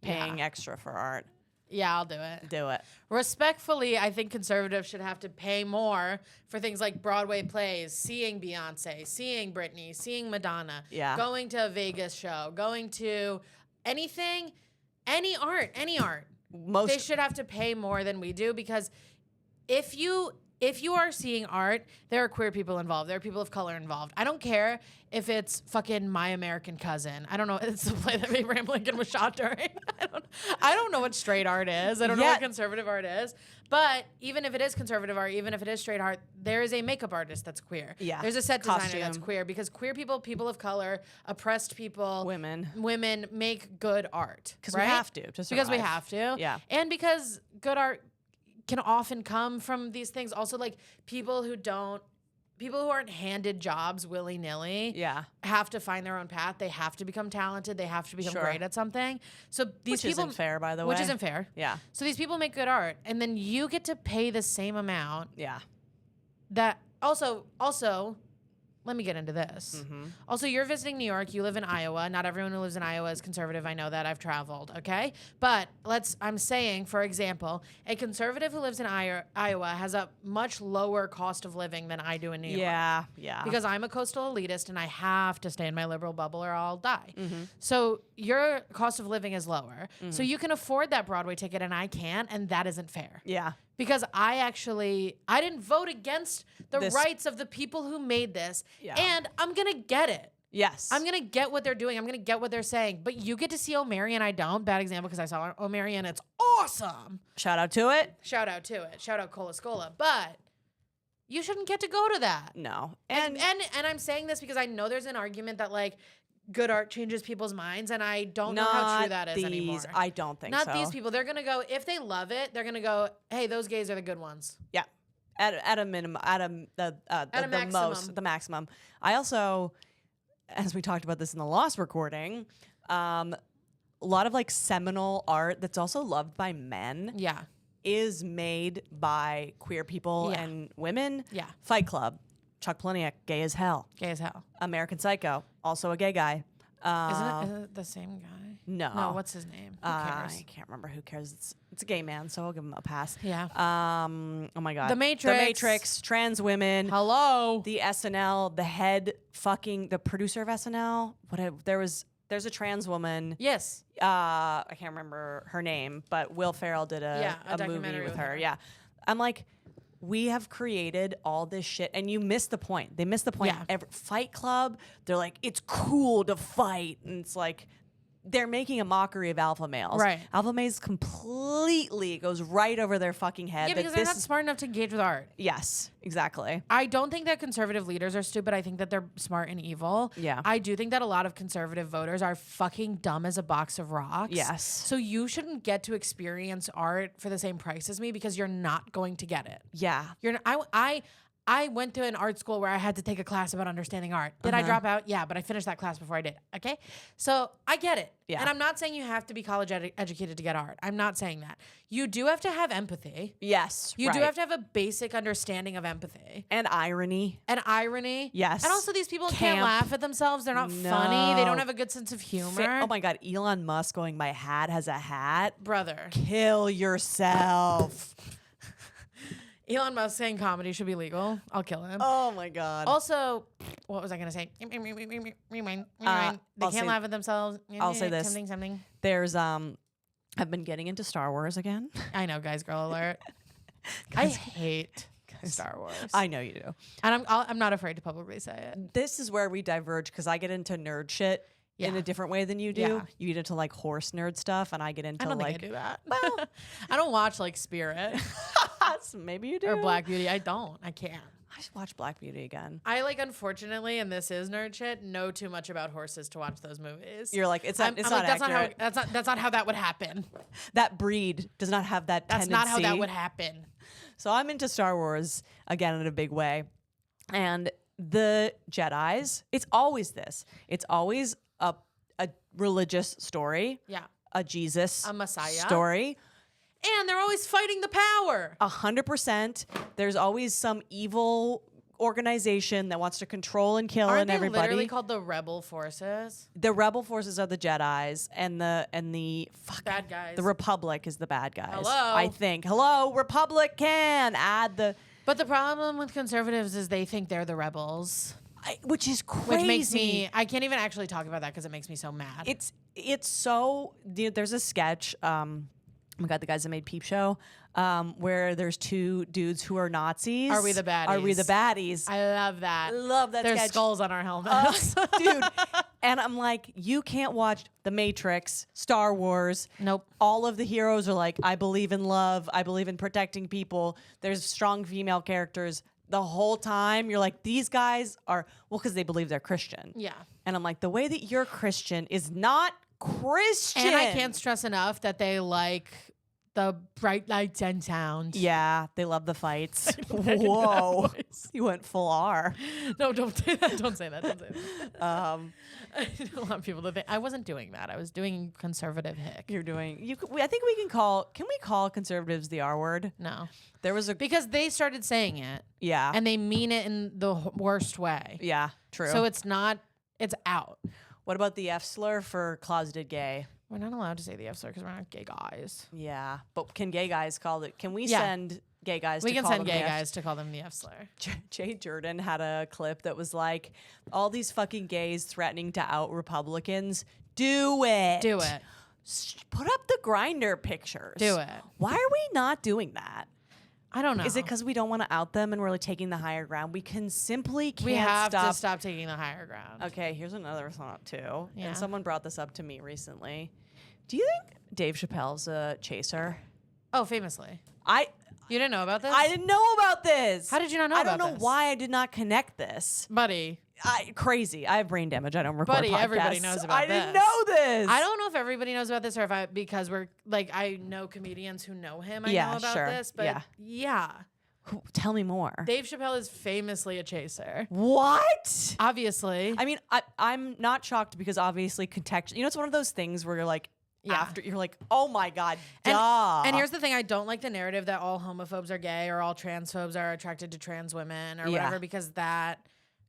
Speaker 1: Paying extra for art.
Speaker 2: Yeah, I'll do it.
Speaker 1: Do it.
Speaker 2: Respectfully, I think conservatives should have to pay more for things like Broadway plays, seeing Beyonce, seeing Britney, seeing Madonna, going to a Vegas show, going to anything, any art. They should have to pay more than we do because if you are seeing art, there are queer people involved. There are people of color involved. I don't care if it's fucking My American Cousin. I don't know. It's the play that Abraham Lincoln was shot during. I don't know what straight art is. I don't know what conservative art is. But even if it is conservative art, even if it is straight art, there is a makeup artist that's queer. Yeah. There's a set designer that's queer because queer people, people of color, oppressed people, women make good art. Because we have to. Because we have to. Yeah. And because good art can often come from these things. Also, like people who aren't handed jobs willy-nilly have to find their own path. They have to become talented. They have to become great at something. So these people,
Speaker 1: isn't fair, by the way.
Speaker 2: Which isn't fair. Yeah. So these people make good art, and then you get to pay the same amount. Yeah. That also. Let me get into this. Also, you're visiting New York. You live in Iowa. Not everyone who lives in Iowa is conservative. I know that. I've traveled, okay? But I'm saying, for example, a conservative who lives in Iowa has a much lower cost of living than I do in New York. Yeah. Because I'm a coastal elitist and I have to stay in my liberal bubble or I'll die. So your cost of living is lower. So you can afford that Broadway ticket and I can't, and that isn't fair. Yeah. Because I didn't vote against the rights of the people who made this, and I'm going to get it. Yes. I'm going to get what they're doing. I'm going to get what they're saying. But you get to see O'Mary and I don't. Bad example because I saw O'Mary and it's awesome. Shout out to it. Shout out Cola Scola. But you shouldn't get to go to that. No. And I'm saying this because I know there's an argument that like good art changes people's minds, and I don't know how true that is anymore. I don't think so. Not these people. They're going to go, if they love it, they're going to go, hey, those gays are the good ones. Yeah. At a minimum, the maximum. I also, as we talked about this in the Lost recording, a lot of like seminal art that's also loved by men. Yeah. Is made by queer people and women. Yeah. Fight Club. Chuck Palahniuk, gay as hell. Gay as hell. American Psycho, also a gay guy. Isn't it the same guy? No. No, what's his name? Who cares? I can't remember. Who cares? It's a gay man, so I'll give him a pass. Yeah. Oh my God. The Matrix. Trans women. Hello. The SNL, the producer of SNL. There's a trans woman. Yes. I can't remember her name, but Will Ferrell did a movie with her. Yeah. I'm like, we have created all this shit, and you missed the point. They missed the point. Yeah. Fight Club, they're like, it's cool to fight. And it's like, they're making a mockery of alpha males. Right. Alpha males completely goes right over their fucking head. Yeah, because they're not smart enough to engage with art. Yes, exactly. I don't think that conservative leaders are stupid. I think that they're smart and evil. Yeah. I do think that a lot of conservative voters are fucking dumb as a box of rocks. Yes. So you shouldn't get to experience art for the same price as me because you're not going to get it. Yeah. I went to an art school where I had to take a class about understanding art. Did I drop out? Yeah, but I finished that class before I did. Okay? So I get it.
Speaker 1: Yeah.
Speaker 2: And I'm not saying you have to be college educated to get art. I'm not saying that. You do have to have empathy.
Speaker 1: Yes.
Speaker 2: You do have to have a basic understanding of empathy.
Speaker 1: And irony.
Speaker 2: And irony.
Speaker 1: Yes.
Speaker 2: And also these people
Speaker 1: Camp.
Speaker 2: can't laugh at themselves. They're not funny. They don't have a good sense of humor.
Speaker 1: Oh my God. Elon Musk going, my hat has a hat.
Speaker 2: Brother.
Speaker 1: Kill yourself.
Speaker 2: Elon Musk saying comedy should be legal. I'll kill him.
Speaker 1: Oh my God.
Speaker 2: Also, what was I going to say? They
Speaker 1: I'll
Speaker 2: can't
Speaker 1: say-
Speaker 2: laugh at themselves.
Speaker 1: I'll say this.
Speaker 2: Something.
Speaker 1: There's I've been getting into Star Wars again.
Speaker 2: I know, guys, girl alert. I hate Star Wars.
Speaker 1: I know you do.
Speaker 2: And I'm not afraid to publicly say it.
Speaker 1: This is where we diverge because I get into nerd shit in
Speaker 2: Yeah.
Speaker 1: a different way than you do.
Speaker 2: Yeah.
Speaker 1: You get into like horse nerd stuff, and I get into
Speaker 2: I don't
Speaker 1: like
Speaker 2: think I do that. Well, I don't watch like Spirit
Speaker 1: maybe you do
Speaker 2: or Black Beauty. I don't. I can't.
Speaker 1: I should watch Black Beauty again.
Speaker 2: I like, unfortunately, and this is nerd shit, know too much about horses to watch those movies.
Speaker 1: You're like it's not.
Speaker 2: I'm
Speaker 1: It's
Speaker 2: like,
Speaker 1: not
Speaker 2: that's
Speaker 1: accurate.
Speaker 2: not how that's not how that would happen.
Speaker 1: That breed does not have that.
Speaker 2: That's
Speaker 1: tendency.
Speaker 2: not how that would happen.
Speaker 1: So I'm into Star Wars again in a big way, and the Jedi's. It's always this. It's always a religious story,
Speaker 2: Yeah.
Speaker 1: a Jesus,
Speaker 2: A Messiah.
Speaker 1: story.
Speaker 2: And they're always fighting the power.
Speaker 1: 100%. There's always some evil organization that wants to control and kill
Speaker 2: Aren't
Speaker 1: and
Speaker 2: they
Speaker 1: everybody.
Speaker 2: literally called the Rebel Forces?
Speaker 1: The rebel forces are the Jedi's, and the fuck,
Speaker 2: Bad guys.
Speaker 1: the Republic is the bad guys.
Speaker 2: Hello?
Speaker 1: I think. Hello, Republican. Add the
Speaker 2: But the problem with conservatives is they think they're the rebels,
Speaker 1: which is crazy.
Speaker 2: which makes me. I can't even actually talk about that because it makes me so mad.
Speaker 1: It's so there's a sketch. Oh my God, the guys that made Peep Show, where there's two dudes who are Nazis.
Speaker 2: Are we the baddies?
Speaker 1: Are we the baddies?
Speaker 2: I love that.
Speaker 1: love that
Speaker 2: There's
Speaker 1: sketch.
Speaker 2: skulls on our helmets.
Speaker 1: Dude. And I'm like, you can't watch The Matrix, Star Wars.
Speaker 2: Nope.
Speaker 1: All of the heroes are like, I believe in love. I believe in protecting people. There's strong female characters. The whole time you're like, these guys are, well, because they believe they're Christian.
Speaker 2: Yeah.
Speaker 1: And I'm like, the way that you're Christian is not Christian.
Speaker 2: And I can't stress enough that they like the bright lights and sound.
Speaker 1: Yeah, they love the fights.
Speaker 2: I do
Speaker 1: Whoa.
Speaker 2: that voice.
Speaker 1: You went full R.
Speaker 2: No, don't say that. Don't say that. Don't say that.
Speaker 1: Um,
Speaker 2: I don't want people to think I wasn't doing that. I was doing conservative hick.
Speaker 1: you're doing, I think we can we call conservatives the R word?
Speaker 2: No,
Speaker 1: There was a,
Speaker 2: because they started saying it
Speaker 1: yeah.
Speaker 2: and they mean it in the worst way.
Speaker 1: Yeah, true.
Speaker 2: So it's not. It's out.
Speaker 1: What about the F slur for closeted gay?
Speaker 2: We're not allowed to say the F slur because we're not gay guys.
Speaker 1: Yeah, but can gay guys call it? Can we
Speaker 2: Yeah.
Speaker 1: send gay guys?
Speaker 2: We
Speaker 1: to
Speaker 2: can
Speaker 1: call
Speaker 2: send
Speaker 1: them
Speaker 2: gay
Speaker 1: the F-
Speaker 2: guys to call them the F slur.
Speaker 1: Jay Jordan had a clip that was like, all these fucking gays threatening to out Republicans. Do it.
Speaker 2: Do it.
Speaker 1: Put up the grinder pictures.
Speaker 2: Do it.
Speaker 1: Why are we not doing that?
Speaker 2: I don't know.
Speaker 1: Is it because we don't want to out them and we're like taking the higher ground? We can simply can't
Speaker 2: we have
Speaker 1: stop.
Speaker 2: to stop taking the higher ground?
Speaker 1: Okay, here's another thought too.
Speaker 2: Yeah.
Speaker 1: And someone brought this up to me recently. Do you think Dave Chappelle's a chaser?
Speaker 2: Oh, famously.
Speaker 1: You
Speaker 2: didn't know about this?
Speaker 1: I didn't know about this.
Speaker 2: How did you not know
Speaker 1: I
Speaker 2: about
Speaker 1: don't know
Speaker 2: this?
Speaker 1: why I did not connect this.
Speaker 2: Buddy.
Speaker 1: Crazy. I have brain damage. I don't record
Speaker 2: Buddy,
Speaker 1: podcasts.
Speaker 2: everybody knows about
Speaker 1: I didn't
Speaker 2: this.
Speaker 1: know this.
Speaker 2: I don't know if everybody knows about this or if because we're like, I know comedians who know him. I
Speaker 1: Yeah,
Speaker 2: know about
Speaker 1: sure.
Speaker 2: this, but yeah.
Speaker 1: Tell me more.
Speaker 2: Dave Chappelle is famously a chaser.
Speaker 1: What?
Speaker 2: Obviously.
Speaker 1: I mean, I'm not shocked because obviously context. You know, it's one of those things where you're like,
Speaker 2: Yeah.
Speaker 1: after you're like, oh my God,
Speaker 2: And-
Speaker 1: duh.
Speaker 2: And here's the thing, I don't like the narrative that all homophobes are gay or all transphobes are attracted to trans women or
Speaker 1: Yeah.
Speaker 2: whatever, because that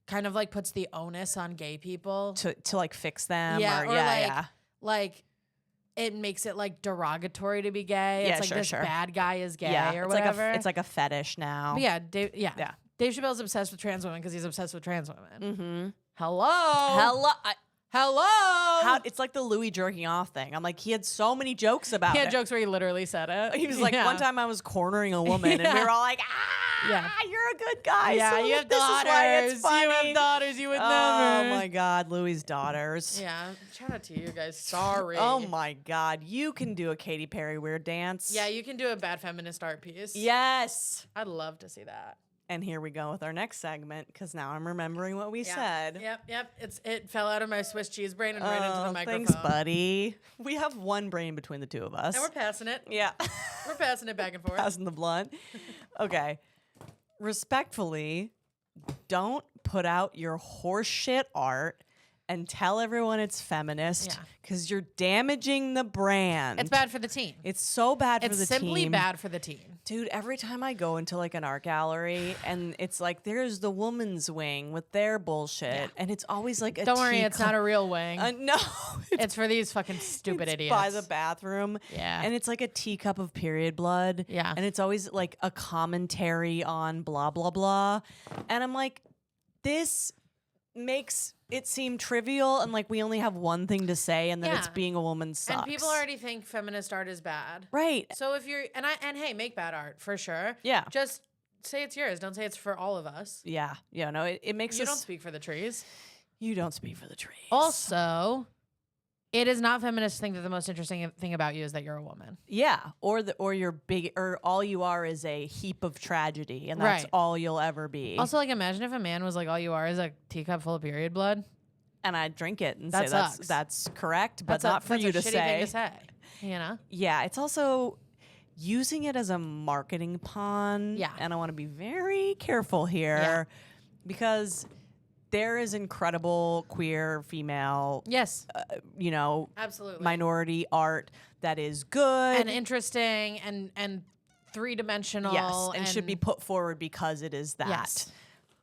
Speaker 2: kind of like puts the onus on gay people.
Speaker 1: to like fix them.
Speaker 2: Yeah,
Speaker 1: or,
Speaker 2: or
Speaker 1: yeah,
Speaker 2: like-
Speaker 1: yeah.
Speaker 2: Like it makes it like derogatory to be gay.
Speaker 1: Yeah,
Speaker 2: It's like
Speaker 1: sure,
Speaker 2: this
Speaker 1: sure.
Speaker 2: bad guy is gay
Speaker 1: Yeah,
Speaker 2: or
Speaker 1: it's
Speaker 2: whatever.
Speaker 1: it's like a fetish now.
Speaker 2: But yeah, Dave, yeah.
Speaker 1: Yeah.
Speaker 2: Dave Chappelle's obsessed with trans women because he's obsessed with trans women.
Speaker 1: Mm-hmm.
Speaker 2: Hello.
Speaker 1: Hello.
Speaker 2: Hello.
Speaker 1: It's like the Louis jerking off thing. I'm like, he had so many jokes about
Speaker 2: He had
Speaker 1: it.
Speaker 2: jokes where he literally said it.
Speaker 1: He was like,
Speaker 2: Yeah.
Speaker 1: one time I was cornering a woman, and we
Speaker 2: Yeah.
Speaker 1: were all like,
Speaker 2: Yeah.
Speaker 1: you're a good guy.
Speaker 2: Yeah,
Speaker 1: so
Speaker 2: you have
Speaker 1: this
Speaker 2: daughters.
Speaker 1: is why it's funny.
Speaker 2: You have daughters. You would
Speaker 1: Oh
Speaker 2: never.
Speaker 1: my God, Louis' daughters.
Speaker 2: Yeah. Shout out to you guys. Sorry.
Speaker 1: Oh my God, you can do a Katy Perry weird dance.
Speaker 2: Yeah, you can do a bad feminist art piece.
Speaker 1: Yes.
Speaker 2: I'd love to see that.
Speaker 1: And here we go with our next segment because now I'm remembering what we
Speaker 2: Yeah.
Speaker 1: said.
Speaker 2: Yep. It fell out of my Swiss cheese brain and right into the microphone.
Speaker 1: Thanks, buddy. We have one brain between the two of us.
Speaker 2: And we're passing it.
Speaker 1: yeah.
Speaker 2: We're passing it back and forth.
Speaker 1: Passing the blunt. Okay. respectfully, don't put out your horseshit art and tell everyone it's feminist because you're damaging the brand.
Speaker 2: It's bad for the team.
Speaker 1: It's so bad for the team.
Speaker 2: It's simply bad for the team.
Speaker 1: Dude, every time I go into like an art gallery and it's like, there's the woman's wing with their bullshit. And it's always like
Speaker 2: Don't worry, it's not a real wing.
Speaker 1: No.
Speaker 2: It's for these fucking stupid idiots.
Speaker 1: By the bathroom.
Speaker 2: Yeah.
Speaker 1: And it's like a teacup of period blood.
Speaker 2: Yeah.
Speaker 1: And it's always like a commentary on blah, blah, blah. And I'm like, this makes it seem trivial and like we only have one thing to say and that it's being a woman sucks.
Speaker 2: And people already think feminist art is bad.
Speaker 1: Right.
Speaker 2: So if you're and hey, make bad art for sure.
Speaker 1: Yeah.
Speaker 2: Just say it's yours. Don't say it's for all of us.
Speaker 1: Yeah. Yeah, no, it makes
Speaker 2: You don't speak for the trees.
Speaker 1: You don't speak for the trees.
Speaker 2: Also, it is not feminist to think that the most interesting thing about you is that you're a woman.
Speaker 1: Yeah, or you're big, or all you are is a heap of tragedy, and that's all you'll ever be.
Speaker 2: Also, like, imagine if a man was like, all you are is a teacup full of period blood,
Speaker 1: and I'd drink it and
Speaker 2: that
Speaker 1: say
Speaker 2: sucks.
Speaker 1: that's correct, but
Speaker 2: that's
Speaker 1: not for you
Speaker 2: a
Speaker 1: to
Speaker 2: shitty
Speaker 1: say.
Speaker 2: thing to say. You know?
Speaker 1: Yeah, it's also using it as a marketing pawn.
Speaker 2: Yeah,
Speaker 1: and I want to be very careful here because there is incredible queer female,
Speaker 2: absolutely
Speaker 1: minority art that is good
Speaker 2: and interesting and three-dimensional.
Speaker 1: Yes, and should be put forward because it is that.
Speaker 2: Yes.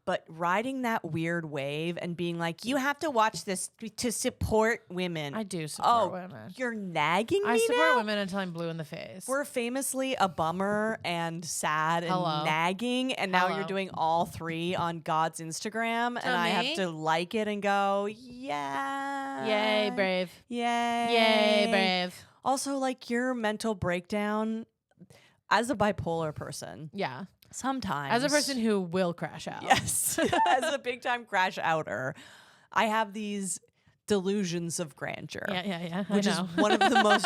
Speaker 1: But riding that weird wave and being like, you have to watch this to support women.
Speaker 2: I do support women.
Speaker 1: You're nagging me
Speaker 2: I support
Speaker 1: now?
Speaker 2: women until I'm blue in the face.
Speaker 1: We're famously a bummer and sad and nagging, and now you're doing all three on God's Instagram, and I have to like it and go, yeah.
Speaker 2: Yay, brave.
Speaker 1: Yay.
Speaker 2: Yay, brave.
Speaker 1: Also, like, your mental breakdown as a bipolar person.
Speaker 2: Yeah.
Speaker 1: Sometimes.
Speaker 2: As a person who will crash out.
Speaker 1: Yes. As a big time crash outer, I have these delusions of grandeur.
Speaker 2: Yeah.
Speaker 1: Which is one of the most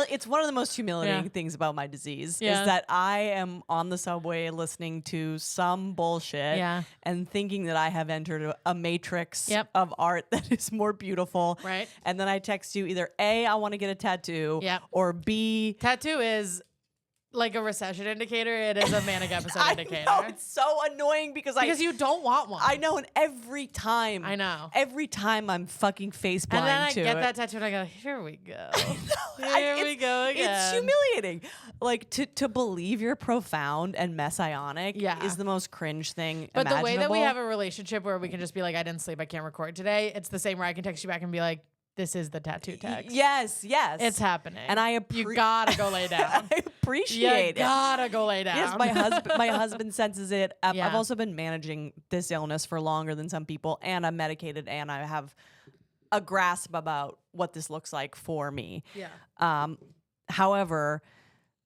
Speaker 1: it's one of the most humiliating things about my disease is that I am on the subway listening to some bullshit and thinking that I have entered a matrix of art that is more beautiful.
Speaker 2: Right.
Speaker 1: And then I text you either A, I want to get a tattoo, or B,
Speaker 2: tattoo is like a recession indicator. It is a manic episode indicator.
Speaker 1: I know, it's so annoying because
Speaker 2: you don't want one.
Speaker 1: I know, and every time I'm fucking face blind
Speaker 2: and then I
Speaker 1: to
Speaker 2: get
Speaker 1: it.
Speaker 2: that tattoo and I go, here we go.
Speaker 1: Here
Speaker 2: we go again.
Speaker 1: It's humiliating. Like to believe you're profound and messianic is the most cringe thing
Speaker 2: But
Speaker 1: imaginable.
Speaker 2: the way that we have a relationship where we can just be like, I didn't sleep, I can't record today. It's the same where I can text you back and be like, this is the tattoo text.
Speaker 1: Yes.
Speaker 2: It's happening.
Speaker 1: And
Speaker 2: you gotta go lay down.
Speaker 1: I appreciate it.
Speaker 2: You gotta go lay down.
Speaker 1: Yes, my husband senses it. I've also been managing this illness for longer than some people, and I'm medicated, and I have a grasp about what this looks like for me.
Speaker 2: Yeah.
Speaker 1: However,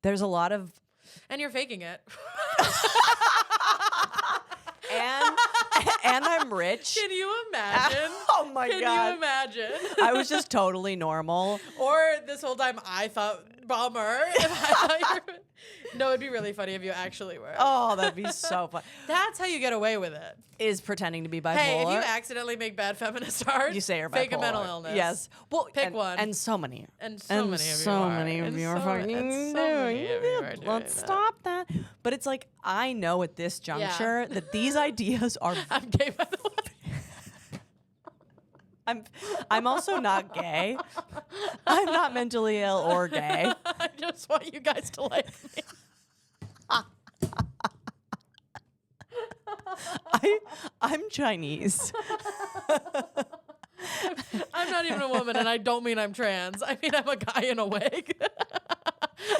Speaker 1: there's a lot of
Speaker 2: and you're faking it.
Speaker 1: and I'm rich.
Speaker 2: Can you imagine?
Speaker 1: Oh my God.
Speaker 2: Can you imagine?
Speaker 1: I was just totally normal.
Speaker 2: Or this whole time I thought, bummer. If I thought you were... No, it'd be really funny if you actually were.
Speaker 1: Oh, that'd be so fun.
Speaker 2: That's how you get away with it.
Speaker 1: Is pretending to be bipolar.
Speaker 2: Hey, if you accidentally make bad feminist art,
Speaker 1: you say you're bipolar.
Speaker 2: Fake a mental illness.
Speaker 1: Yes. Well,
Speaker 2: pick one.
Speaker 1: And so many.
Speaker 2: And so many of you are fucking doing it.
Speaker 1: Let's stop that. But it's like, I know at this juncture that these ideas are...
Speaker 2: I'm gay, by the way.
Speaker 1: I'm also not gay. I'm not mentally ill or gay.
Speaker 2: I just want you guys to like me.
Speaker 1: I'm Chinese.
Speaker 2: I'm not even a woman, and I don't mean I'm trans. I mean I'm a guy in a wig.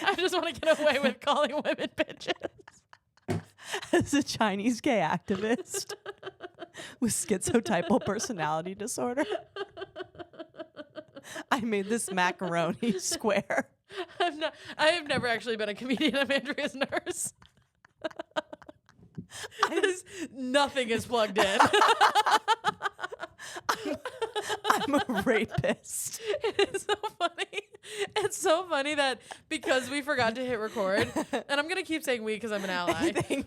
Speaker 2: I just want to get away with calling women bitches.
Speaker 1: As a Chinese gay activist with schizotypal personality disorder, I made this macaroni square.
Speaker 2: I have never actually been a comedian. I'm Andrea's nurse. Nothing is plugged in.
Speaker 1: I'm a rapist.
Speaker 2: It is so funny. It's so funny that because we forgot to hit record, and I'm gonna keep saying we because I'm an ally. Because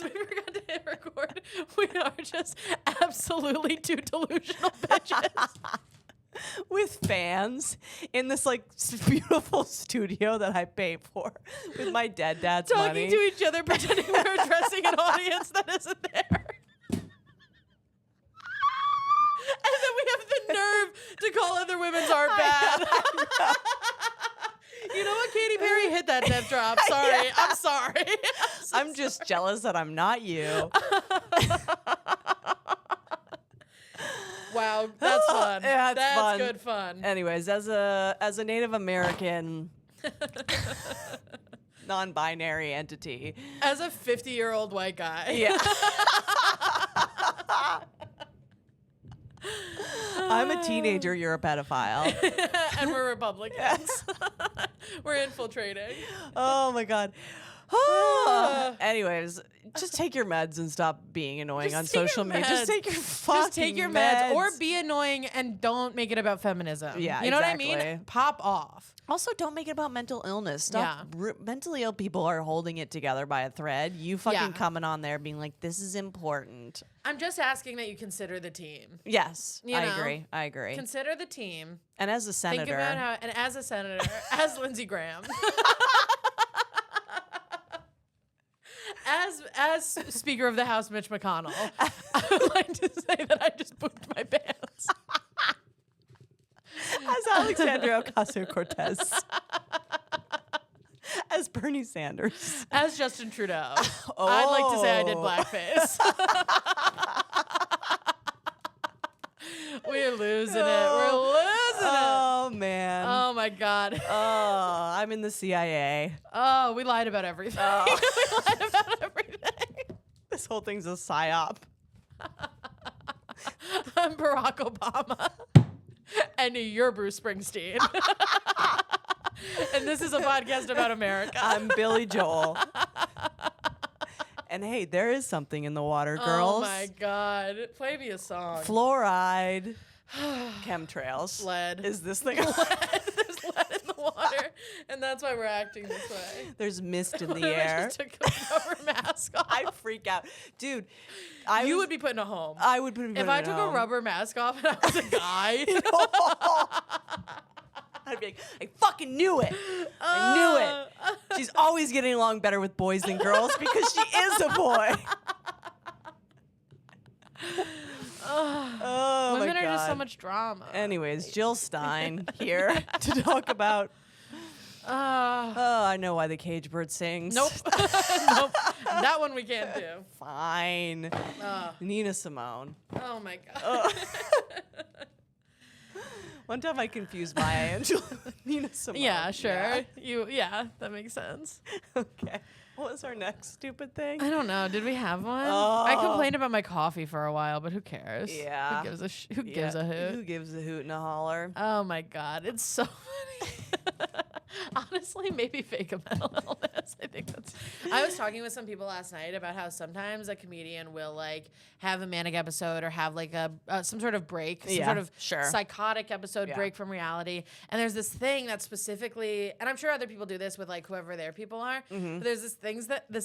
Speaker 2: we forgot to hit record, we are just absolutely two delusional bitches.
Speaker 1: With fans in this like beautiful studio that I pay for with my dad's
Speaker 2: Talking
Speaker 1: money.
Speaker 2: to each other, pretending we're addressing an audience that isn't there. And then we have the nerve to call other women's art bad. You know what, Katy Perry? Hit that death drop. Sorry.
Speaker 1: Yeah.
Speaker 2: I'm sorry.
Speaker 1: I'm just jealous that I'm not you.
Speaker 2: Wow, that's fun.
Speaker 1: Yeah, it's
Speaker 2: that's
Speaker 1: fun.
Speaker 2: good fun.
Speaker 1: Anyways, as a Native American non-binary entity.
Speaker 2: As a 50-year-old white guy.
Speaker 1: Yeah. I'm a teenager, you're a pedophile.
Speaker 2: And we're Republicans. We're infiltrating.
Speaker 1: Oh my God. Anyways, just take your meds and stop being annoying
Speaker 2: Just
Speaker 1: on
Speaker 2: take your
Speaker 1: social media. Just
Speaker 2: meds.
Speaker 1: take your fucking
Speaker 2: Just take your meds or be annoying and don't make it about feminism.
Speaker 1: Yeah,
Speaker 2: you know
Speaker 1: exactly.
Speaker 2: what I mean? Pop off.
Speaker 1: Also, don't make it about mental illness. Stop. Mentally ill people are holding it together by a thread. You fucking
Speaker 2: Yeah.
Speaker 1: coming on there being like, this is important.
Speaker 2: I'm just asking that you consider the team.
Speaker 1: Yes,
Speaker 2: You
Speaker 1: I
Speaker 2: know?
Speaker 1: agree. I agree.
Speaker 2: Consider the team.
Speaker 1: And as a senator,
Speaker 2: Think about how, and as a senator, as Lindsey Graham, as Speaker of the House, Mitch McConnell, I would like to say that I just pooped my pants.
Speaker 1: as Alexandria Ocasio-Cortez, as Bernie Sanders,
Speaker 2: As Justin Trudeau, I'd like to say I did
Speaker 1: Oh.
Speaker 2: blackface. We're losing it. We're losing it.
Speaker 1: Oh man.
Speaker 2: Oh my God.
Speaker 1: Oh, I'm in the CIA.
Speaker 2: Oh, we lied about everything.
Speaker 1: Oh.
Speaker 2: We lied about everything.
Speaker 1: This whole thing's a psyop.
Speaker 2: I'm Barack Obama. And you're Bruce Springsteen. And this is a podcast about America.
Speaker 1: I'm Billy Joel. And hey, there is something in the water, girls.
Speaker 2: Oh my God. Play me a song.
Speaker 1: Fluoride. Chemtrails.
Speaker 2: Lead.
Speaker 1: Is this thing?
Speaker 2: There's lead in the water. And that's why we're acting this way.
Speaker 1: There's mist in
Speaker 2: What
Speaker 1: the
Speaker 2: if I
Speaker 1: air.
Speaker 2: just took a rubber mask off?
Speaker 1: I freak out. Dude,
Speaker 2: You would be put in a home.
Speaker 1: I would put
Speaker 2: If I took a rubber mask off and I was a guy.
Speaker 1: I'd be like, I fucking knew it. I knew it. She's always getting along better with boys than girls because she is a boy. Oh,
Speaker 2: Women
Speaker 1: my
Speaker 2: are just so
Speaker 1: God.
Speaker 2: much drama.
Speaker 1: Anyways, Jill Stein here to talk about. Oh, I know why the cage bird sings.
Speaker 2: Nope. Nope. That one we can't do.
Speaker 1: Fine. Nina Simone.
Speaker 2: Oh my God.
Speaker 1: One time I confused Maya Angelou with Nina Simone.
Speaker 2: Yeah, sure. Yeah, that makes sense.
Speaker 1: Okay. What was our next stupid thing?
Speaker 2: I don't know. Did we have one?
Speaker 1: Oh.
Speaker 2: I complained about my coffee for a while, but who cares?
Speaker 1: Yeah.
Speaker 2: Who gives a who gives a hoot?
Speaker 1: Who gives a hoot and a holler?
Speaker 2: Oh my God, it's so funny. Honestly, maybe fake a mental illness. I think that's. I was talking with some people last night about how sometimes a comedian will like have a manic episode or have like a some sort of break, some
Speaker 1: Yeah,
Speaker 2: sort of
Speaker 1: sure.
Speaker 2: psychotic episode
Speaker 1: Yeah.
Speaker 2: break from reality. And there's this thing that specifically, and I'm sure other people do this with like whoever their people are.
Speaker 1: Mm-hmm.
Speaker 2: But there's this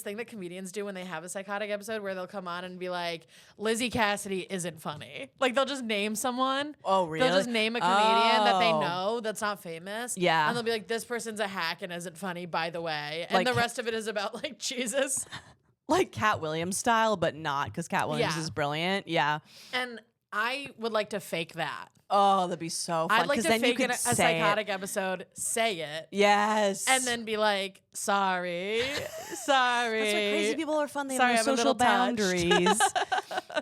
Speaker 2: thing that comedians do when they have a psychotic episode where they'll come on and be like, Lizzie Cassidy isn't funny. Like they'll just name someone.
Speaker 1: Oh, really?
Speaker 2: They'll just name a comedian that they
Speaker 1: Oh.
Speaker 2: know that's not famous.
Speaker 1: Yeah.
Speaker 2: And they'll be like, this person's a hack and isn't funny, by the way. And
Speaker 1: Like-
Speaker 2: the rest of it is about like Jesus.
Speaker 1: Like Cat Williams style, but not because Cat Williams
Speaker 2: Yeah.
Speaker 1: is brilliant. Yeah.
Speaker 2: And I would like to fake that.
Speaker 1: Oh, that'd be so fun.
Speaker 2: I'd like
Speaker 1: 'cause
Speaker 2: to
Speaker 1: then you
Speaker 2: fake
Speaker 1: could
Speaker 2: a
Speaker 1: say
Speaker 2: psychotic
Speaker 1: it.
Speaker 2: episode, say it,
Speaker 1: Yes.
Speaker 2: and then be like, sorry, sorry.
Speaker 1: That's why crazy people are fun. They
Speaker 2: Sorry,
Speaker 1: have no
Speaker 2: I'm a
Speaker 1: social
Speaker 2: little touched.
Speaker 1: boundaries.